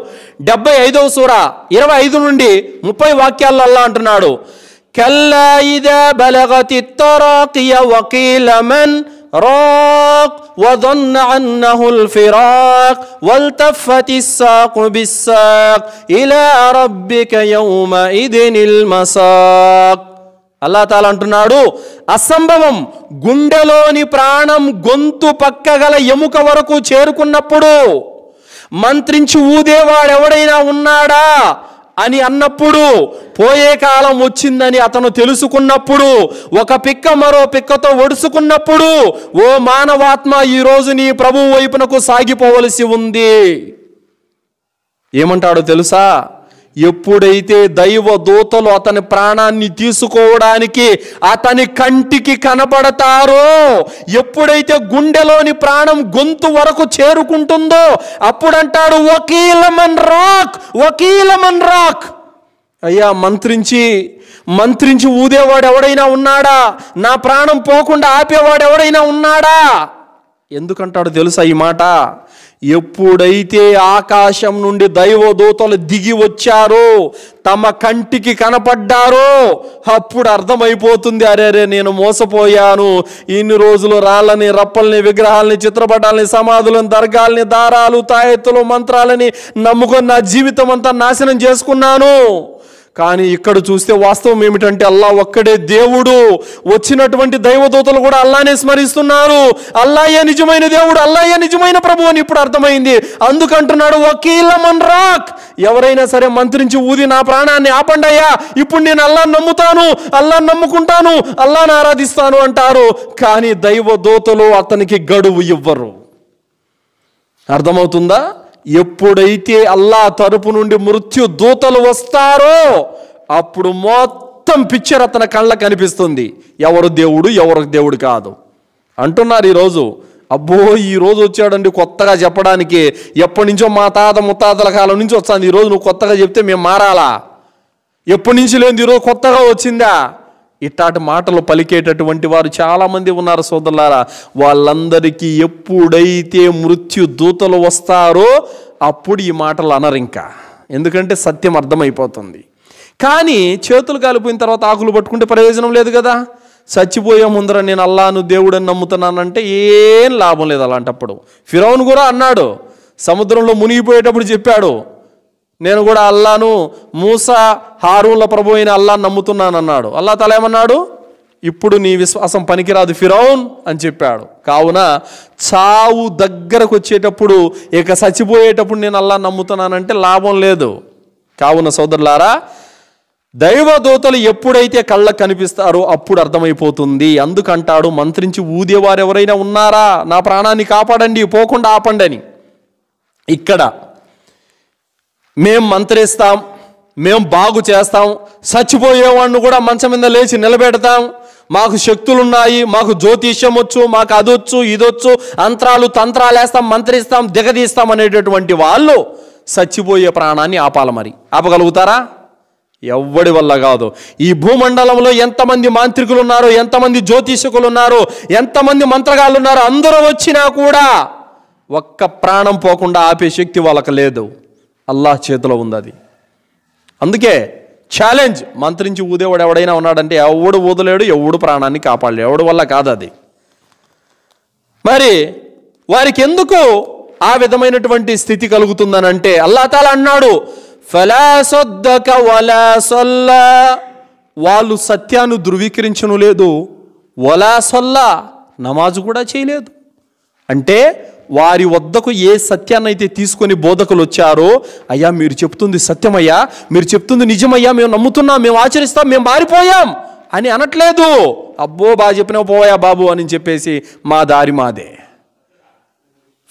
75వ సూర 25 నుండి 30 వాక్యాల్లో అల్లాహ్ అంటున్నాడు, కల్లా ఇదా బలగతిత్ తరాకియ వకీల మన్ రాక్ వదన్న అన్నహుల్ ఫిరాక్ వల్తఫతిస్ సాకు బిస్సాక్ ఇలా రబ్బిక యౌమఇదినిల్ మసాక్. అల్లాహ్ తాలా అంటున్నాడు, అసంభవం, గుండెలోని ప్రాణం గొంతు పక్కగల ఎముక వరకు చేరుకున్నప్పుడు, మంత్రించి ఊదేవాడెవడైనా ఉన్నాడా అని అన్నప్పుడు, పోయే కాలం వచ్చిందని అతను తెలుసుకున్నప్పుడు, ఒక పిక్క మరో పిక్కతో ఒడుచుకున్నప్పుడు, ఓ మానవాత్మ, ఈరోజు నీ ప్రభువు వైపునకు సాగిపోవలసి ఉంది. ఏమంటాడో తెలుసా? ఎప్పుడైతే దైవ దూతలు అతని ప్రాణాన్ని తీసుకోవడానికి అతని కంటికి కనపడతారో, ఎప్పుడైతే గుండెలోని ప్రాణం గొంతు వరకు చేరుకుంటుందో అప్పుడంటాడు, వకీలమన్ రాక్, వకీలమన్ రాక్. అయ్యా, మంత్రించి ఊదేవాడు ఎవడైనా ఉన్నాడా? నా ప్రాణం పోకుండా ఆపేవాడు ఎవడైనా ఉన్నాడా? ఎందుకంటాడు తెలుసా ఈ మాట? ఎప్పుడైతే ఆకాశం నుండి దైవదూతలు దిగి వచ్చారో, తమ కంటికి కనపడ్డారో, అప్పుడు అర్థమైపోతుంది, అరే నేను మోసపోయాను. ఇన్ని రోజులు రాళ్ళని, రప్పల్ని, విగ్రహాలని, చిత్రపటాలని, సమాధులను, దర్గాల్ని, దారాలు, తాయెత్తులు, మంత్రాలని నమ్ముకొని నా జీవితం అంతా నాశనం చేసుకున్నాను. కానీ ఇక్కడ చూస్తే వాస్తవం ఏమిటంటే అల్లాహ్ ఒక్కడే దేవుడు. వచ్చినటువంటి దైవదూతలు కూడా అల్లానే స్మరిస్తున్నారు. అల్లాహే నిజమైన దేవుడు, అల్లాహే నిజమైన ప్రభు అని ఇప్పుడు అర్థమైంది. అందుకంటున్నాడు, వకీలమన్ రాక్, ఎవరైనా సరే మంత్రించి ఊది నా ప్రాణాన్ని ఆపండయ్యా, ఇప్పుడు నేను అల్లాహ్ నమ్ముతాను, అల్లాహ్ నమ్ముకుంటాను, అల్లాహ్ని ఆరాధిస్తాను అంటారు. కానీ దైవదూతలు అతనికి గడువు ఇవ్వరు. అర్థమవుతుందా? ఎప్పుడైతే అల్లాహ్ తరపు నుండి మృత్యు దూతలు వస్తారో అప్పుడు మొత్తం పిక్చర్ అతని కళ్ళకు కనిపిస్తుంది. ఎవరు దేవుడు, ఎవరు దేవుడు కాదు అంటున్నారు ఈరోజు. అబ్బో, ఈరోజు వచ్చాడండి కొత్తగా చెప్పడానికి. ఎప్పటి నుంచో మా ముత్తాతల కాలం నుంచి వస్తుంది. ఈరోజు నువ్వు కొత్తగా చెప్తే మేము మారాలా? ఎప్పటి నుంచి లేదు, ఈరోజు కొత్తగా వచ్చిందా? ఇట్లాంటి మాటలు పలికేటటువంటి వారు చాలామంది ఉన్నారు సోదరులారా. వాళ్ళందరికీ ఎప్పుడైతే మృత్యు దూతలు వస్తారో అప్పుడు ఈ మాటలు అనరు ఇంకా, ఎందుకంటే సత్యం అర్థమైపోతుంది. కానీ చేతులు కాలిపోయిన తర్వాత ఆకులు పట్టుకుంటే ప్రయోజనం లేదు కదా. చచ్చిపోయే ముందర నేను అల్లాను దేవుడని నమ్ముతున్నానంటే ఏం లాభం లేదు. అలాంటప్పుడు ఫిరౌన్ కూడా అన్నాడు, సముద్రంలో మునిగిపోయేటప్పుడు చెప్పాడు, నేను కూడా అల్లాను మూసా హారూన్ల ప్రభు అయిన అల్లాను నమ్ముతున్నానన్నాడు. అల్లా తాలా ఏమన్నాడు? ఇప్పుడు నీ విశ్వాసం పనికిరాదు ఫిరౌన్ అని చెప్పాడు. కావున చావు దగ్గరకు వచ్చేటప్పుడు, ఇక చచ్చిపోయేటప్పుడు నేను అల్లా నమ్ముతున్నానంటే లాభం లేదు. కావున సోదరులారా, దైవదూతలు ఎప్పుడైతే కళ్ళకు కనిపిస్తారో అప్పుడు అర్థమైపోతుంది. అందుకంటాడు, మంత్రించి ఊదేవారు ఎవరైనా ఉన్నారా, నా ప్రాణాన్ని కాపాడండి, పోకుండా ఆపండి అని. ఇక్కడ మేం మంత్రిస్తాం, మేము బాగు చేస్తాం, చచ్చిపోయేవాడిని కూడా మంచం మీద లేచి నిలబెడతాం, మాకు శక్తులున్నాయి, మాకు జ్యోతిష్యం వచ్చు, మాకు అదొచ్చు ఇదొచ్చు, అంత్రాలు తంత్రాలు వేస్తాం, మంత్రిస్తాం, దిగదీస్తాం అనేటటువంటి వాళ్ళు చచ్చిపోయే ప్రాణాన్ని ఆపాలి. మరి ఆపగలుగుతారా? ఎవ్వడి వల్ల కాదు. ఈ భూమండలంలో ఎంతమంది మాంత్రికులు ఉన్నారో, ఎంతమంది జ్యోతిషకులు ఉన్నారో, ఎంతమంది మంత్రగాళ్ళు ఉన్నారో, అందరూ వచ్చినా కూడా ఒక్క ప్రాణం పోకుండా ఆపే శక్తి వాళ్ళకి లేదు. అల్లాహ్ చేతిలో ఉంది అది. అందుకే ఛాలెంజ్, మంత్రించి ఊదేవాడు ఎవడైనా ఉన్నాడంటే ఎవడు ఊదలేడు, ఎవడు ప్రాణాన్ని కాపాడలేడు, ఎవడు వల్ల కాదు అది. మరి వారికి ఎందుకు ఆ విధమైనటువంటి స్థితి కలుగుతుందనంటే అల్లాహ్ తాలా అన్నాడు, ఫలా సద్దక వలా సల్లా, వాళ్ళు సత్యాన్ని ధృవీకరించను లేదు, వలా సల్లా, నమాజు కూడా చేయలేదు. అంటే వారి వద్దకు ఏ సత్యాన్ని అయితే తీసుకొని బోధకులు వచ్చారో, అయ్యా మీరు చెప్తుంది సత్యమయ్యా, మీరు చెప్తుంది నిజమయ్యా, మేము నమ్ముతున్నాం, మేము ఆచరిస్తాం, మేము మారిపోయాం అని అనట్లేదు. అబ్బో బాగా చెప్పినావు పోయా బాబు అని చెప్పేసి మా దారి మాదే.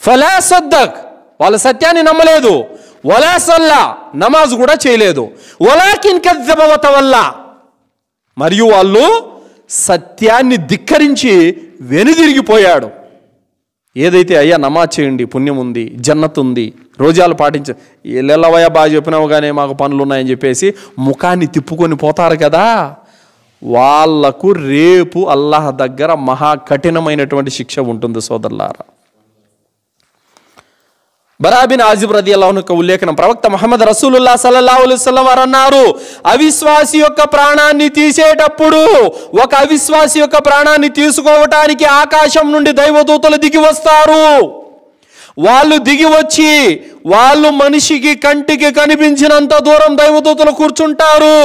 ఫలా సద్దక్, వాళ్ళ సత్యాన్ని నమ్మలేదు, వలా సల్లా, నమాజ్ కూడా చేయలేదు, వలాకిన్ కజ్జబ వ తవల్లా, మరియు వాళ్ళు సత్యాన్ని ధిక్కరించి వెనుదిరిగిపోయాడు. ఏదైతే అయ్యా నమాజ్ చేయండి, పుణ్యం ఉంది, జన్నత్ ఉంది, రోజాలు పాటించ, ఎల్లెల్లవయ్యా బాగా చెప్పినావు కానీ మాకు పనులు ఉన్నాయని చెప్పేసి ముఖాన్ని తిప్పుకొని పోతారు కదా, వాళ్లకు రేపు అల్లాహ్ దగ్గర మహా కఠినమైనటువంటి శిక్ష ఉంటుంది సోదరులారా. బరా బిన్ ఆజిబ్ రదియల్లాహు అన్హు ఉల్లేఖనం, ప్రవక్త ముహమ్మద్ రసూలుల్లాహ్ సల్లల్లాహు అలైహి వసల్లం వారు అన్నారు, అవిశ్వాసి యొక్క ప్రాణాన్ని తీసేటప్పుడు, ఒక అవిశ్వాసి యొక్క ప్రాణాన్ని తీసుకోవటానికి ఆకాశం నుండి దైవదూతలు దిగి వస్తారు. వాళ్ళు దిగి వచ్చి వాళ్ళు మనిషికి కంటికి కనిపించినంత దూరం దైవదూతలు కూర్చుంటారు.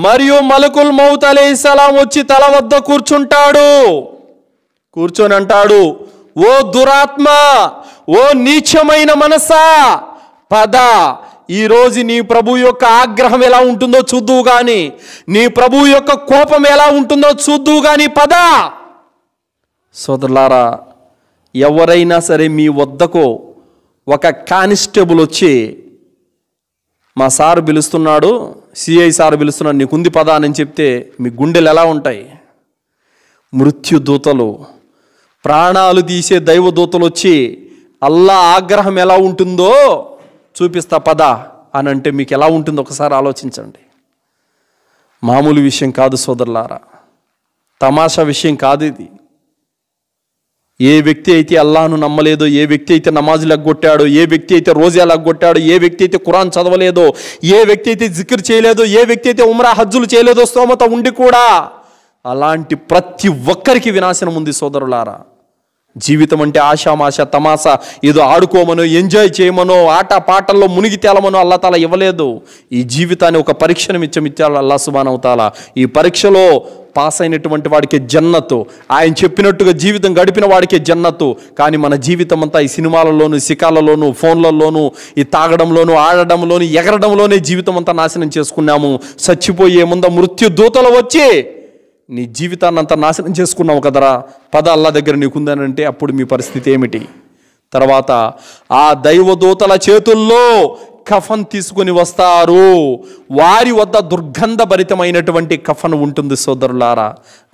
మరియు మలకుల్ మౌత్ అలైహిస్సలాం వచ్చి తల వద్ద కూర్చుంటాడు. కూర్చొని అంటాడు, ఓ దురాత్మ, ఓ నీచమైన మనసా, పద, ఈరోజు నీ ప్రభు యొక్క ఆగ్రహం ఎలా ఉంటుందో చూద్దువు గాని, నీ ప్రభు యొక్క కోపం ఎలా ఉంటుందో చూద్దువు గాని, పద. సోదరులారా, ఎవరైనా సరే మీ వద్దకు ఒక కానిస్టేబుల్ వచ్చి, మా సారు పిలుస్తున్నాడు, సిఐ సారు పిలుస్తున్నాడు, నీకుంది పద అని చెప్తే మీ గుండెలు ఎలా ఉంటాయి? మృత్యుదూతలు, ప్రాణాలు తీసే దైవదూతలు వచ్చి అల్లా ఆగ్రహం ఎలా ఉంటుందో చూపిస్తా పద అని అంటే మీకు ఎలా ఉంటుందో ఒకసారి ఆలోచించండి. మామూలు విషయం కాదు సోదరులారా, తమాషా విషయం కాదు ఇది. ఏ వ్యక్తి అయితే అల్లాహ్ను నమ్మలేదో, ఏ వ్యక్తి అయితే నమాజులు ఎగ్గొట్టాడో, ఏ వ్యక్తి అయితే రోజాలు ఎగ్గొట్టాడో, ఏ వ్యక్తి అయితే ఖురాన్ చదవలేదో, ఏ వ్యక్తి అయితే జిక్ర్ చేయలేదో, ఏ వ్యక్తి అయితే ఉమ్రా హజ్జులు చేయలేదో స్తోమత ఉండి కూడా, అలాంటి ప్రతి ఒక్కరికి వినాశనం ఉంది సోదరులారా. జీవితం అంటే ఆశామాష తమాషా, ఏదో ఆడుకోమనో ఎంజాయ్ చేయమనో ఆట పాటల్లో మునిగి తేలమనో అల్లా తాలా ఇవ్వలేదు. ఈ జీవితాన్ని ఒక పరీక్షను ఇచ్చాడు అల్లా సుబ్హానహు తాలా. ఈ పరీక్షలో పాస్ అయినటువంటి వాడికి జన్నతు, ఆయన చెప్పినట్టుగా జీవితం గడిపిన వాడికి జన్నతు. కానీ మన జీవితం అంతా ఈ సినిమాలలోను, శిఖాలలోను, ఫోన్లలోను, ఈ తాగడంలోను, ఆడడంలోను, ఎగరడంలోనే జీవితం అంతా నాశనం చేసుకున్నాము. చచ్చిపోయే ముందు మృత్యు దూతలు వచ్చి నీ జీవితాన్ని అంతా నాశనం చేసుకున్నావు కదరా, పద అల్లా దగ్గర నీకుందనంటే అప్పుడు మీ పరిస్థితి ఏమిటి? తర్వాత ఆ దైవదూతల చేతుల్లో కఫన్ తీసుకుని వస్తారు. వారి వద్ద దుర్గంధభరితమైనటువంటి కఫన్ ఉంటుంది సోదరులారా.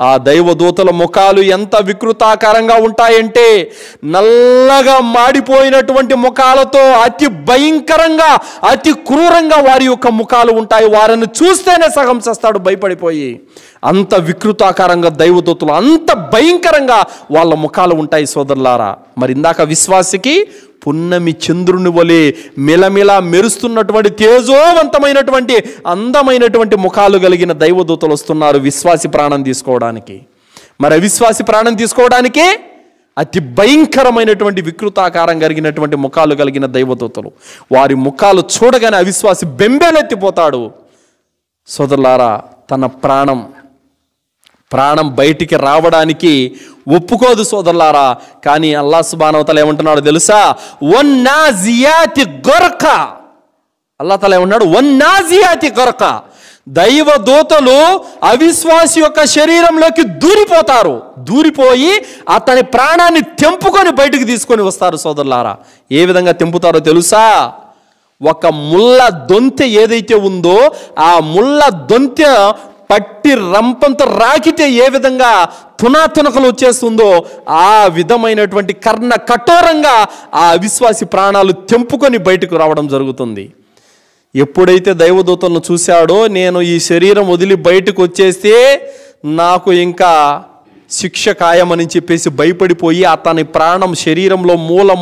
ఆ దైవదూతల ముఖాలు ఎంత వికృతాకారంగా ఉంటాయంటే, నల్లగా మాడిపోయినటువంటి ముఖాలతో అతి భయంకరంగా, అతి క్రూరంగా వారి యొక్క ముఖాలు ఉంటాయి. వారిని చూస్తేనే సగం చేస్తాడు భయపడిపోయి. అంత వికృతాకారంగా దైవదూతలు, అంత భయంకరంగా వాళ్ళ ముఖాలు ఉంటాయి సోదరులారా. మరి ఇందాక విశ్వాసికి పున్నమి చంద్రుని వలె మిలమిల మెరుస్తున్నటువంటి తేజోవంతమైనటువంటి అందమైనటువంటి ముఖాలు కలిగిన దైవదూతలు వస్తున్నారు విశ్వాసి ప్రాణం తీసుకోవడానికి. మరి అవిశ్వాసి ప్రాణం తీసుకోవడానికి అతి భయంకరమైనటువంటి వికృతాకారం కలిగినటువంటి ముఖాలు కలిగిన దైవదూతలు. వారి ముఖాలు చూడగానే అవిశ్వాసి బెంబేలెత్తిపోతాడు. సోదరులారా, తన ప్రాణం బయటికి రావడానికి ఒప్పుకోదు సోదరులారా. కానీ అల్లాహ్ సుబ్హానహు వ తఆలా ఏమంటున్నాడు తెలుసా? వన్నాజియాతి గర్క. అల్లాహ్ తాలా ఏమన్నాడు? వన్నాజియాతి గర్క. దైవదూతలు అవిశ్వాసి యొక్క శరీరంలోకి దూరిపోయి అతని ప్రాణాన్ని తెంపుకొని బయటకు తీసుకొని వస్తారు సోదరులారా. ఏ విధంగా తెంపుతారో తెలుసా? ఒక ముళ్ళ దొంతె ఏదైతే ఉందో ఆ ముళ్ళ దొంతె పట్టి రంపంతో రాకితే ఏ విధంగా తునాతునకలు వచ్చేస్తుందో ఆ విధమైనటువంటి కర్ణ కఠోరంగా ఆ అవిశ్వాసి ప్రాణాలు తెంపుకొని బయటకు రావడం జరుగుతుంది. ఎప్పుడైతే దైవదూతలను చూశాడో, నేను ఈ శరీరం వదిలి బయటకు వచ్చేస్తే నాకు ఇంకా శిక్ష ఖాయమని చెప్పేసి భయపడిపోయి అతని ప్రాణం శరీరంలో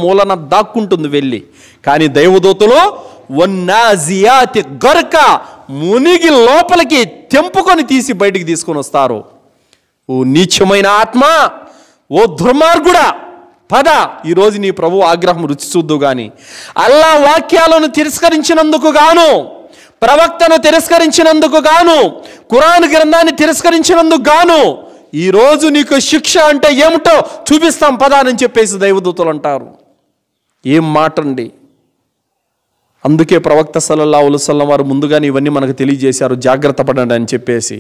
మూలన దాక్కుంటుంది వెళ్ళి. కానీ దైవదూతలు వన్నాజియాతి గర్క, మునిగి లోపలికి తెంపుకొని తీసి బయటికి తీసుకొని వస్తారు. ఓ నీచమైన ఆత్మ, ఓ దుర్మార్గుడా, పద, ఈరోజు నీ ప్రభు ఆగ్రహం రుచి చూద్దు గాని. అల్లా వాక్యాలను తిరస్కరించినందుకు గాను, ప్రవక్తను తిరస్కరించినందుకు గాను, ఖురాన్ గ్రంథాన్ని తిరస్కరించినందుకు గాను ఈరోజు నీకు శిక్ష అంటే ఏమిటో చూపిస్తాం పద అని చెప్పేసి దైవదూతలు అంటారు. ఏం మాట అండి! అందుకే ప్రవక్త సల్లల్లాహు అలైహి వసల్లం వారు ముందుగానే ఇవన్నీ మనకు తెలియజేశారు, జాగ్రత్త పడండి అని చెప్పేసి.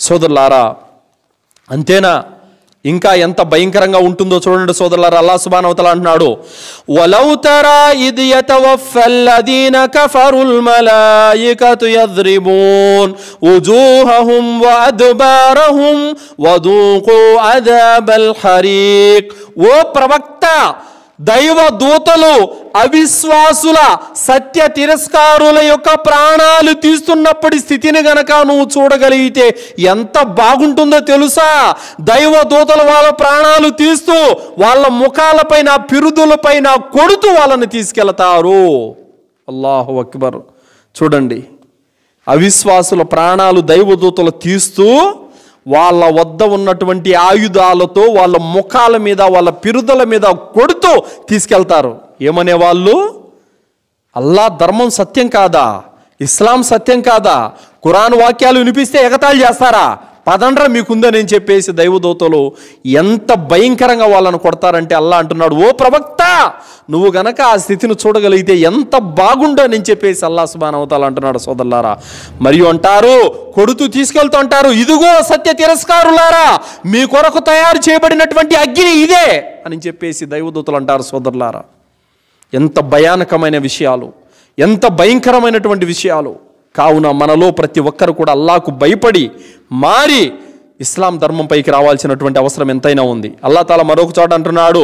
సోదరులారా, అంతేనా? ఇంకా ఎంత భయంకరంగా ఉంటుందో చూడండి సోదరులారా. అల్లాహ్ సుబ్హానహు వ తఆలా అంటున్నాడు, వలౌ తరా ఇద్ యతవఫల్లదీన కఫరుల్ మలాయికతు యద్రిబూన్ వుజూహహుం వఅద్బారహుం వదూకు అదాబల్ హరీక్. ఓ ప్రవక్త, దైవదూతలు అవిశ్వాసుల సత్య తిరస్కారుల యొక్క ప్రాణాలు తీస్తున్నప్పటి స్థితిని గనక నువ్వు చూడగలిగితే ఎంత బాగుంటుందో తెలుసా? దైవదూతలు వాళ్ళ ప్రాణాలు తీస్తూ వాళ్ళ ముఖాలపైన పిరుదులపైన కొడుతూ వాళ్ళని తీసుకెళ్తారు. అల్లాహు అక్బర్. చూడండి, అవిశ్వాసుల ప్రాణాలు దైవదూతలు తీస్తూ వాళ్ళ వద్ద ఉన్నటువంటి ఆయుధాలతో వాళ్ళ ముఖాల మీద వాళ్ళ పిరుదల మీద కొడుతూ తీసుకెళ్తారు. ఏమనే వాళ్ళు? అల్లా ధర్మం సత్యం కాదా? ఇస్లాం సత్యం కాదా? ఖురాన్ వాక్యాలు వినిపిస్తే ఎగతాళి చేస్తారా? పదండ్రా మీకుందని చెప్పేసి దైవదూతలు ఎంత భయంకరంగా వాళ్ళను కొడతారంటే అల్లా అంటున్నాడు, ఓ ప్రవక్త, నువ్వు గనక ఆ స్థితిని చూడగలిగితే ఎంత బాగుండో అని చెప్పేసి అల్లాహ్ సుబ్హానహు వ తఆలా అంటున్నాడు సోదరులారా. మరియు అంటారు, కొడుతూ తీసుకెళ్తూ అంటారు, ఇదిగో సత్య తిరస్కారులారా, మీ కొరకు తయారు చేయబడినటువంటి అగ్ని ఇదే అని చెప్పేసి దైవదూతలు అంటారు సోదరులారా. ఎంత భయానకమైన విషయాలు, ఎంత భయంకరమైనటువంటి విషయాలు. కావున మనలో ప్రతి ఒక్కరు కూడా అల్లాహకు భయపడి మారి ఇస్లాం ధర్మంపైకి రావాల్సినటువంటి అవసరం ఎంతైనా ఉంది. అల్లాహ్ తాలా మరొక చోట అంటున్నాడు,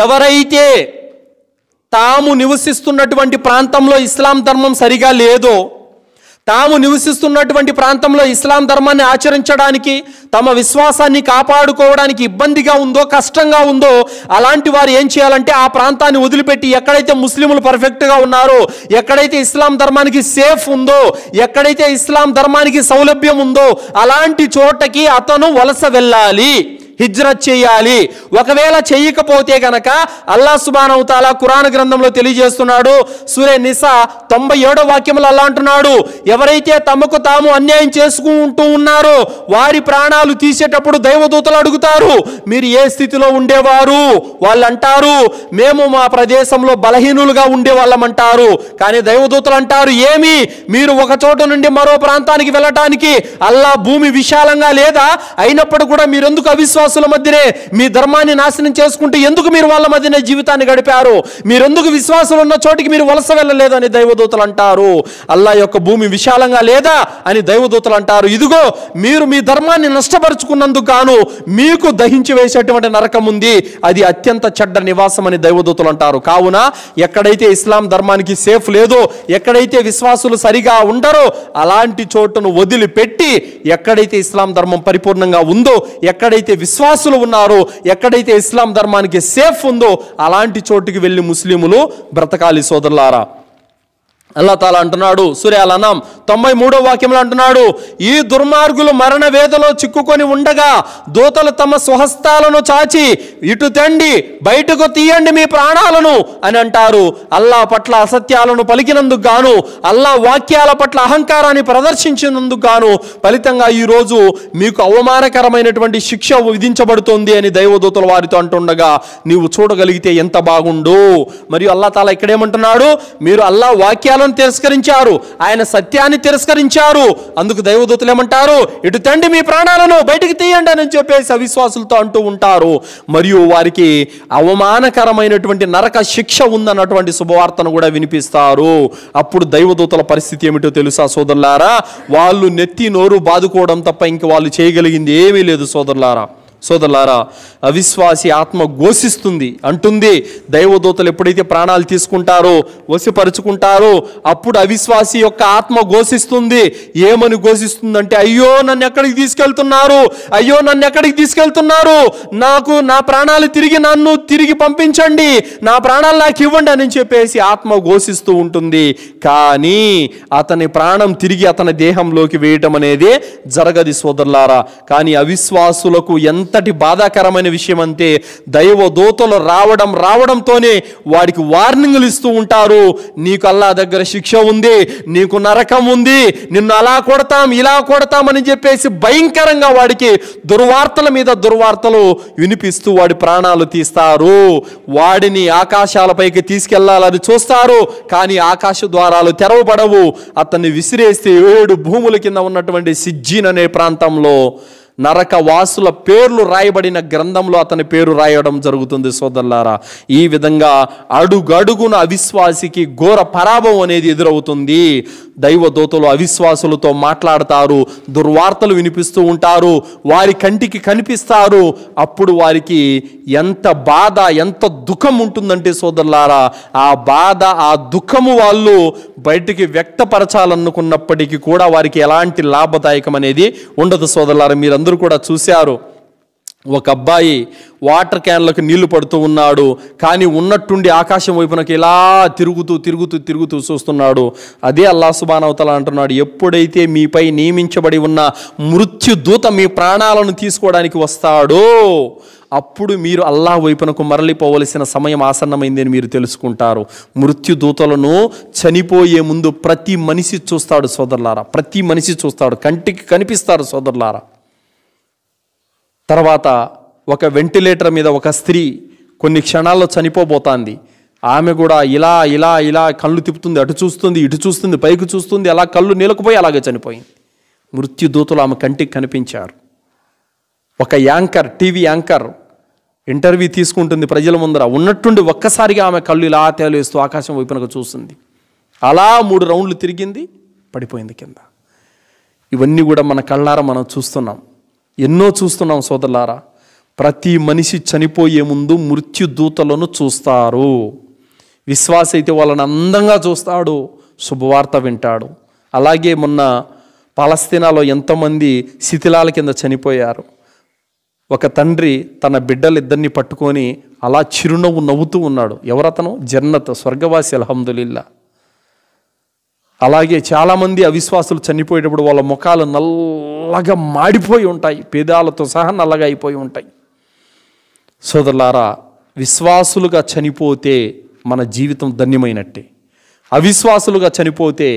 ఎవరైతే తాము నివసిస్తున్నటువంటి ప్రాంతంలో ఇస్లాం ధర్మం సరిగా లేదో, తాము నివసిస్తున్నటువంటి ప్రాంతంలో ఇస్లాం ధర్మాన్ని ఆచరించడానికి, తమ విశ్వాసాన్ని కాపాడుకోవడానికి ఇబ్బందిగా ఉందో, కష్టంగా ఉందో, అలాంటి వారు ఏం చేయాలంటే ఆ ప్రాంతాన్ని వదిలిపెట్టి ఎక్కడైతే ముస్లింలు పర్ఫెక్ట్గా ఉన్నారో, ఎక్కడైతే ఇస్లాం ధర్మానికి సేఫ్ ఉందో, ఎక్కడైతే ఇస్లాం ధర్మానికి సౌలభ్యం ఉందో అలాంటి చోటకి అతను వలస వెళ్ళాలి, హిజ్రత్ చేయాలి. ఒకవేళ చేయకపోతే గనక అల్లాహ్ సుబ్హానహు వ తఆలా ఖురాన్ గ్రంథంలో తెలియజేస్తున్నాడు. సూరే నిసా 97వ వాక్యంలో అల్లాహ్ అంటున్నాడు, ఎవరైతే తమకు తాము అన్యాయం చేసుకుంటూ ఉన్నారో వారి ప్రాణాలు తీసేటప్పుడు దైవదూతలు అడుగుతారు, మీరు ఏ స్థితిలో ఉండేవారు? వాళ్ళు అంటారు, మేము మా ప్రదేశంలో బలహీనులుగా ఉండే వాళ్ళమంటారు. కానీ దైవదూతలు అంటారు, ఏమి మీరు ఒక చోట నుండి మరో ప్రాంతానికి వెళ్ళటానికి అల్లాహ్ భూమి విశాలంగా లేదా? అయినప్పుడు కూడా మీరెందుకు అవిశ్వాసం మధ్యనే మీ ధర్మాన్ని నాశనం చేసుకుంటూ ఎందుకు మీరు వాళ్ళ మధ్యనే జీవితాన్ని గడిపారు? మీరెందుకు విశ్వాసులు ఉన్న చోటికి మీరు వలస వెళ్ళలేదు అని దైవదూతలు అంటారు. అల్లాహ్ యొక్క భూమి విశాలంగా లేదా అని దైవదూతలు అంటారు. ఇదిగో మీరు మీ ధర్మాన్ని నష్టపరుచుకున్నందుకు గాను మీకు దహించి వేసేటువంటి నరకం ఉంది, అది అత్యంత చెడ్డ నివాసం అని దైవదూతలు అంటారు. కావున ఎక్కడైతే ఇస్లాం ధర్మానికి సేఫ్ లేదో, ఎక్కడైతే విశ్వాసులు సరిగా ఉండరో అలాంటి చోటును వదిలిపెట్టి ఎక్కడైతే ఇస్లాం ధర్మం పరిపూర్ణంగా ఉందో, ఎక్కడైతే విశ్వాసులు ఉన్నారో, ఎక్కడైతే ఇస్లాం ధర్మానికి సేఫ్ ఉందో అలాంటి చోటుకి వెళ్ళి ముస్లిములు బ్రతకాలి సోదరులారా. అల్లా తాలా అంటున్నాడు సూరా అల్ అనామ్ 93వ వాక్యంలో అంటున్నాడు, ఈ దుర్మార్గులు మరణ వేదలో చిక్కుకొని ఉండగా దూతలు తమ స్వహస్తాలను చాచి ఇటు తండి బయటకు తీయండి మీ ప్రాణాలను అని అంటారు. అల్లా పట్ల అసత్యాలను పలికినందుకు గాను, అల్లా వాక్యాల పట్ల అహంకారాన్ని ప్రదర్శించినందుకు గాను ఫలితంగా ఈరోజు మీకు అవమానకరమైనటువంటి శిక్ష విధించబడుతుంది అని దైవదూతలు వారితో అంటుండగా నీవు చూడగలిగితే ఎంత బాగుండు. మరియు అల్లా తాలా ఇక్కడేమంటున్నాడు, మీరు అల్లా వాక్యాలను తిరస్కరించారు, ఆయన సత్యాన్ని తిరస్కరించారు, అందుకు దైవదూతలు ఏమంటారు, ఇటు తండి మీ ప్రాణాలను బయటికి తీయండి అని చెప్పేసి అవిశ్వాసులతో అంటూ ఉంటారు. మరియు వారికి అవమానకరమైనటువంటి నరక శిక్ష ఉందన్నటువంటి శుభవార్తను కూడా వినిపిస్తారు. అప్పుడు దైవదూతల పరిస్థితి ఏమిటో తెలుసా సోదరులారా, వాళ్ళు నెత్తి నోరు బాదుకోవడం తప్ప ఇంక వాళ్ళు చేయగలిగింది ఏమీ లేదు సోదరులారా. అవిశ్వాసి ఆత్మ ఘోషిస్తుంది అంటుంది. దైవదూతలు ఎప్పుడైతే ప్రాణాలు తీసుకుంటారో వశపరుచుకుంటారో అప్పుడు అవిశ్వాసి యొక్క ఆత్మ ఘోషిస్తుంది. ఏమని ఘోషిస్తుందంటే, అయ్యో నన్ను ఎక్కడికి తీసుకెళ్తున్నారు, అయ్యో నన్ను ఎక్కడికి తీసుకెళ్తున్నారు, నా ప్రాణాలు నన్ను తిరిగి పంపించండి, నా ప్రాణాలు నాకు ఇవ్వండి అని చెప్పేసి ఆత్మ ఘోషిస్తూ ఉంటుంది. కానీ అతని ప్రాణం తిరిగి అతని దేహంలోకి వేయటం అనేది జరగదు సోదరులారా. కానీ అవిశ్వాసులకు ఎంతటి బాధాకరమైన విషయం అంటే, దైవదూతలు రావడంతోనే వాడికి వార్నింగ్లు ఇస్తూ ఉంటారు. నీకు అల్లా దగ్గర శిక్ష ఉంది, నీకు నరకం ఉంది, నిన్ను అలా కొడతాం ఇలా కొడతాం అని చెప్పేసి భయంకరంగా వాడికి దుర్వార్తల మీద దుర్వార్తలు వినిపిస్తూ వాడి ప్రాణాలు తీస్తారు. వాడిని ఆకాశాలపైకి తీసుకెళ్లాలని చూస్తారు, కానీ ఆకాశ ద్వారాలు తెరవబడవు. అతన్ని విసిరేస్తే 7 భూముల కింద ఉన్నటువంటి సిజ్జీన్ అనే ప్రాంతంలో నరక వాసుల పేర్లు రాయబడిన గ్రంథంలో అతని పేరు రాయడం జరుగుతుంది సోదరులారా. ఈ విధంగా అడుగడుగున అవిశ్వాసికి ఘోర పరాభవం అనేది ఎదురవుతుంది. దైవదూతలు అవిశ్వాసులతో మాట్లాడతారు, దుర్వార్తలు వినిపిస్తూ ఉంటారు, వారి కంటికి కనిపిస్తారు. అప్పుడు వారికి ఎంత బాధ ఎంత దుఃఖం ఉంటుందంటే సోదరులారా, ఆ బాధ ఆ దుఃఖము వాళ్ళు బయటికి వ్యక్తపరచాలనుకున్నప్పటికీ కూడా వారికి ఎలాంటి లాభదాయకం అనేది ఉండదు సోదరులారా. మీరందరూ కూడా చూశారు, ఒక అబ్బాయి వాటర్ క్యాన్లకు నీళ్లు పడుతూ ఉన్నాడు, కానీ ఉన్నట్టుండి ఆకాశం వైపునకి ఇలా తిరుగుతూ చూస్తున్నాడు. అదే అల్లాహ్ సుబ్హానహు వ తఆలా అంటున్నాడు, ఎప్పుడైతే మీపై నియమించబడి ఉన్న మృత్యుదూత మీ ప్రాణాలను తీసుకోవడానికి వస్తాడో అప్పుడు మీరు అల్లాహ్ వైపునకు మరలిపోవలసిన సమయం ఆసన్నమైంది అని మీరు తెలుసుకుంటారు. మృత్యుదూతలను చనిపోయే ముందు ప్రతి మనిషి చూస్తాడు సోదరులారా, ప్రతి మనిషి చూస్తాడు, కంటికి కనిపిస్తారు సోదరులారా. తర్వాత ఒక వెంటిలేటర్ మీద ఒక స్త్రీ కొన్ని క్షణాల్లో చనిపోబోతోంది. ఆమె కూడా ఇలా కళ్ళు తిప్పుతుంది, అటు చూస్తుంది ఇటు చూస్తుంది, పైకి చూస్తుంది, అలా కళ్ళు నీలకపోయి అలాగే చనిపోయింది. మృత్యుదూతలు ఆమె కంటికి కనిపించారు. ఒక యాంకర్, టీవీ యాంకర్ ఇంటర్వ్యూ తీసుకుంటుంది ప్రజల ముందర, ఉన్నట్టుండి ఒక్కసారిగా ఆమె కళ్ళు ఇలా తేలేస్తూ ఆకాశం వైపునకు చూస్తుంది. అలా 3 రౌండ్లు తిరిగింది, పడిపోయింది కింద. ఇవన్నీ కూడా మన కళ్ళారా మనం చూస్తున్నాం, ఎన్నో చూస్తున్నాం సోదరులారా. ప్రతి మనిషి చనిపోయే ముందు మృత్యుదూతలను చూస్తారు. విశ్వాస అయితే వాళ్ళని అందంగా చూస్తాడు, శుభవార్త వింటాడు. అలాగే మొన్న పాలస్తీనాలో ఎంతోమంది శిథిలాల కింద చనిపోయారు. ఒక తండ్రి తన బిడ్డలిద్దరిని పట్టుకొని అలా చిరునవ్వు నవ్వుతూ ఉన్నాడు. ఎవరతను? జన్నత్, స్వర్గవాసి, అల్హమ్దులిల్లా. అలాగే చాలామంది అవిశ్వాసులు చనిపోయేటప్పుడు వాళ్ళ ముఖాలు నల్లగా మాడిపోయి ఉంటాయి, పేదాలతో సహా నల్లగా అయిపోయి ఉంటాయి. సోదరులారా, విశ్వాసులుగా చనిపోతే మన జీవితం ధన్యమైనట్టే. అవిశ్వాసులుగా చనిపోతే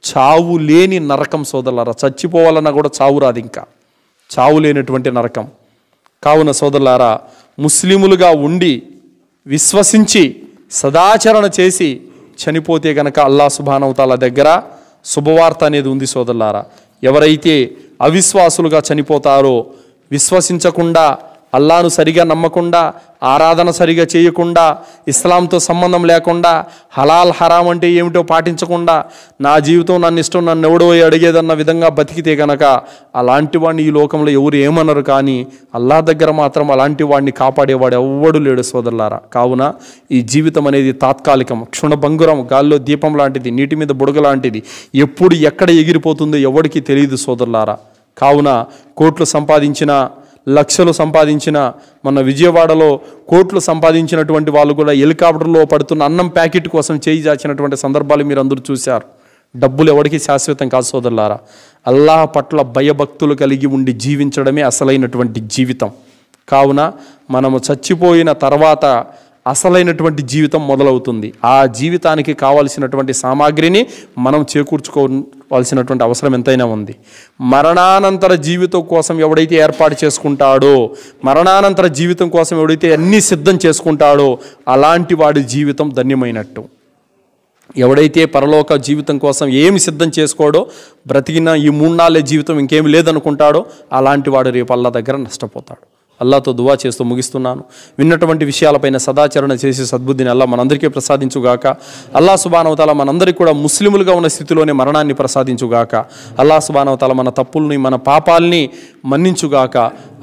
చావు లేని నరకం సోదరులారా. చచ్చిపోవాలన్నా కూడా చావు రాదు, ఇంకా చావు లేనటువంటి నరకం. కావున సోదరులారా, ముస్లిములుగా ఉండి విశ్వసించి సదాచరణ చేసి చనిపోతే గనక అల్లాహ్ సుబ్హానహు వ తఆలా దగ్గర శుభవార్త అనేది ఉంది సోదరులారా. ఎవరైతే అవిశ్వాసులుగా చనిపోతారో, విశ్వసించకుండా, అల్లాను సరిగా నమ్మకుండా, ఆరాధన సరిగా చేయకుండా, ఇస్లాంతో సంబంధం లేకుండా, హలాల్ హరాం అంటే ఏమిటో పాటించకుండా, నా జీవితం నన్ను ఇష్టం నన్ను ఎవడో అడిగేదన్న విధంగా బతికితే కనుక అలాంటి వాడిని ఈ లోకంలో ఎవరు ఏమన్నారు, కానీ అల్లాహ్ దగ్గర మాత్రం అలాంటి వాడిని కాపాడేవాడు ఎవ్వడు లేడు సోదరులారా. కావున ఈ జీవితం అనేది తాత్కాలికం, క్షుణభంగురం, గాల్లో దీపం లాంటిది, నీటి మీద బుడగ లాంటిది. ఎప్పుడు ఎక్కడ ఎగిరిపోతుందో ఎవడికి తెలియదు సోదరులారా. కావున కోట్లు సంపాదించినా లక్షలు సంపాదించిన, మన విజయవాడలో కోట్లు సంపాదించినటువంటి వాళ్ళు కూడా హెలికాప్టర్లో పడుతున్న అన్నం ప్యాకెట్ కోసం చేయి చాచినటువంటి సందర్భాలు మీరు అందరూ చూశారు. డబ్బులు ఎవరికి శాశ్వతం కాదు సోదరులారా. అల్లాహ్ పట్ల భయభక్తులు కలిగి ఉండి జీవించడమే అసలైనటువంటి జీవితం. కావున మనము చచ్చిపోయిన తర్వాత అసలైనటువంటి జీవితం మొదలవుతుంది. ఆ జీవితానికి కావలసినటువంటి సామాగ్రిని మనం చేకూర్చుకోవాల్సినటువంటి అవసరం ఎంతైనా ఉంది. మరణానంతర జీవితం కోసం ఎవడైతే ఏర్పాటు చేసుకుంటాడో, మరణానంతర జీవితం కోసం ఎవడైతే అన్నీ సిద్ధం చేసుకుంటాడో అలాంటి వాడి జీవితం ధన్యమైనట్టు. ఎవడైతే పరలోక జీవితం కోసం ఏమి సిద్ధం చేసుకోడో, బ్రతికిన ఈ 3 నాళ్ళే జీవితం ఇంకేమి లేదనుకుంటాడో అలాంటి వాడు రేపు అల్లా దగ్గర నష్టపోతాడు. అల్లాతో దువా చేస్తూ ముగిస్తున్నాను. విన్నటువంటి విషయాలపైన సదాచరణ చేసే సద్బుద్ధిని అల్లా మనందరికీ ప్రసాదించుగాక. అల్లా సుబ్హానహు వ తఆలా మనందరికీ కూడా ముస్లిములుగా ఉన్న స్థితిలోనే మరణాన్ని ప్రసాదించుగాక. అల్లా సుబ్హానహు వ తఆలా మన తప్పుల్ని, మన పాపాలని మన్నించుగాక.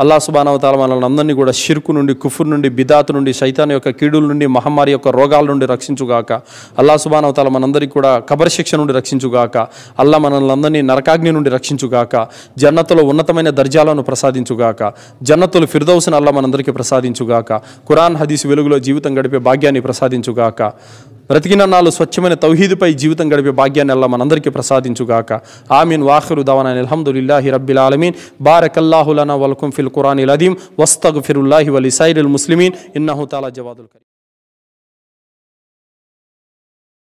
అల్లా సుబ్హానహు వ తఆలా మనల్ని అందరినీ కూడా షిర్కు నుండి, కుఫర్ నుండి, బిదాత్ నుండి, శైతాన్ యొక్క కీడుల నుండి, మహమ్మారి యొక్క రోగాల నుండి రక్షించుగాక. అల్లా సుబ్హానహు వ తఆలా మనందరికీ కూడా కబర్ శిక్ష నుండి రక్షించుగాక. అల్లా మనల్ని అందరినీ నరకాగ్ని నుండి రక్షించుగాక. జన్నతులో ఉన్నతమైన దర్జాలను ప్రసాదించుగాక. జన్నతులు ఫిర్దౌస్ని అల్లా మనందరికీ ప్రసాదించుగాక. ఖురాన్ హదీస్ వెలుగులో జీవితం గడిపే భాగ్యాన్ని ప్రసాదించుగాక. బ్రతికిన నాళ్ళు స్వచ్ఛమైన తౌహీదుపై జీవితం గడిపే భాగ్యాన్ని అల్లా మనందరికీ ప్రసాదించుగాక. ఆమీన్. వాఖిరు దవానా అల్హమ్దులిల్లాహి రబ్బిల్ ఆలమీన్. బారకల్లాహు లనా వలకుం ఫిల్ ఖురానిల్ అదీమ్ వస్తగ్ఫిరుల్లాహి వలిసైరిల్ ముస్లిమీన్ ఇన్నహు తఆలా జవాదుల్ కరీం.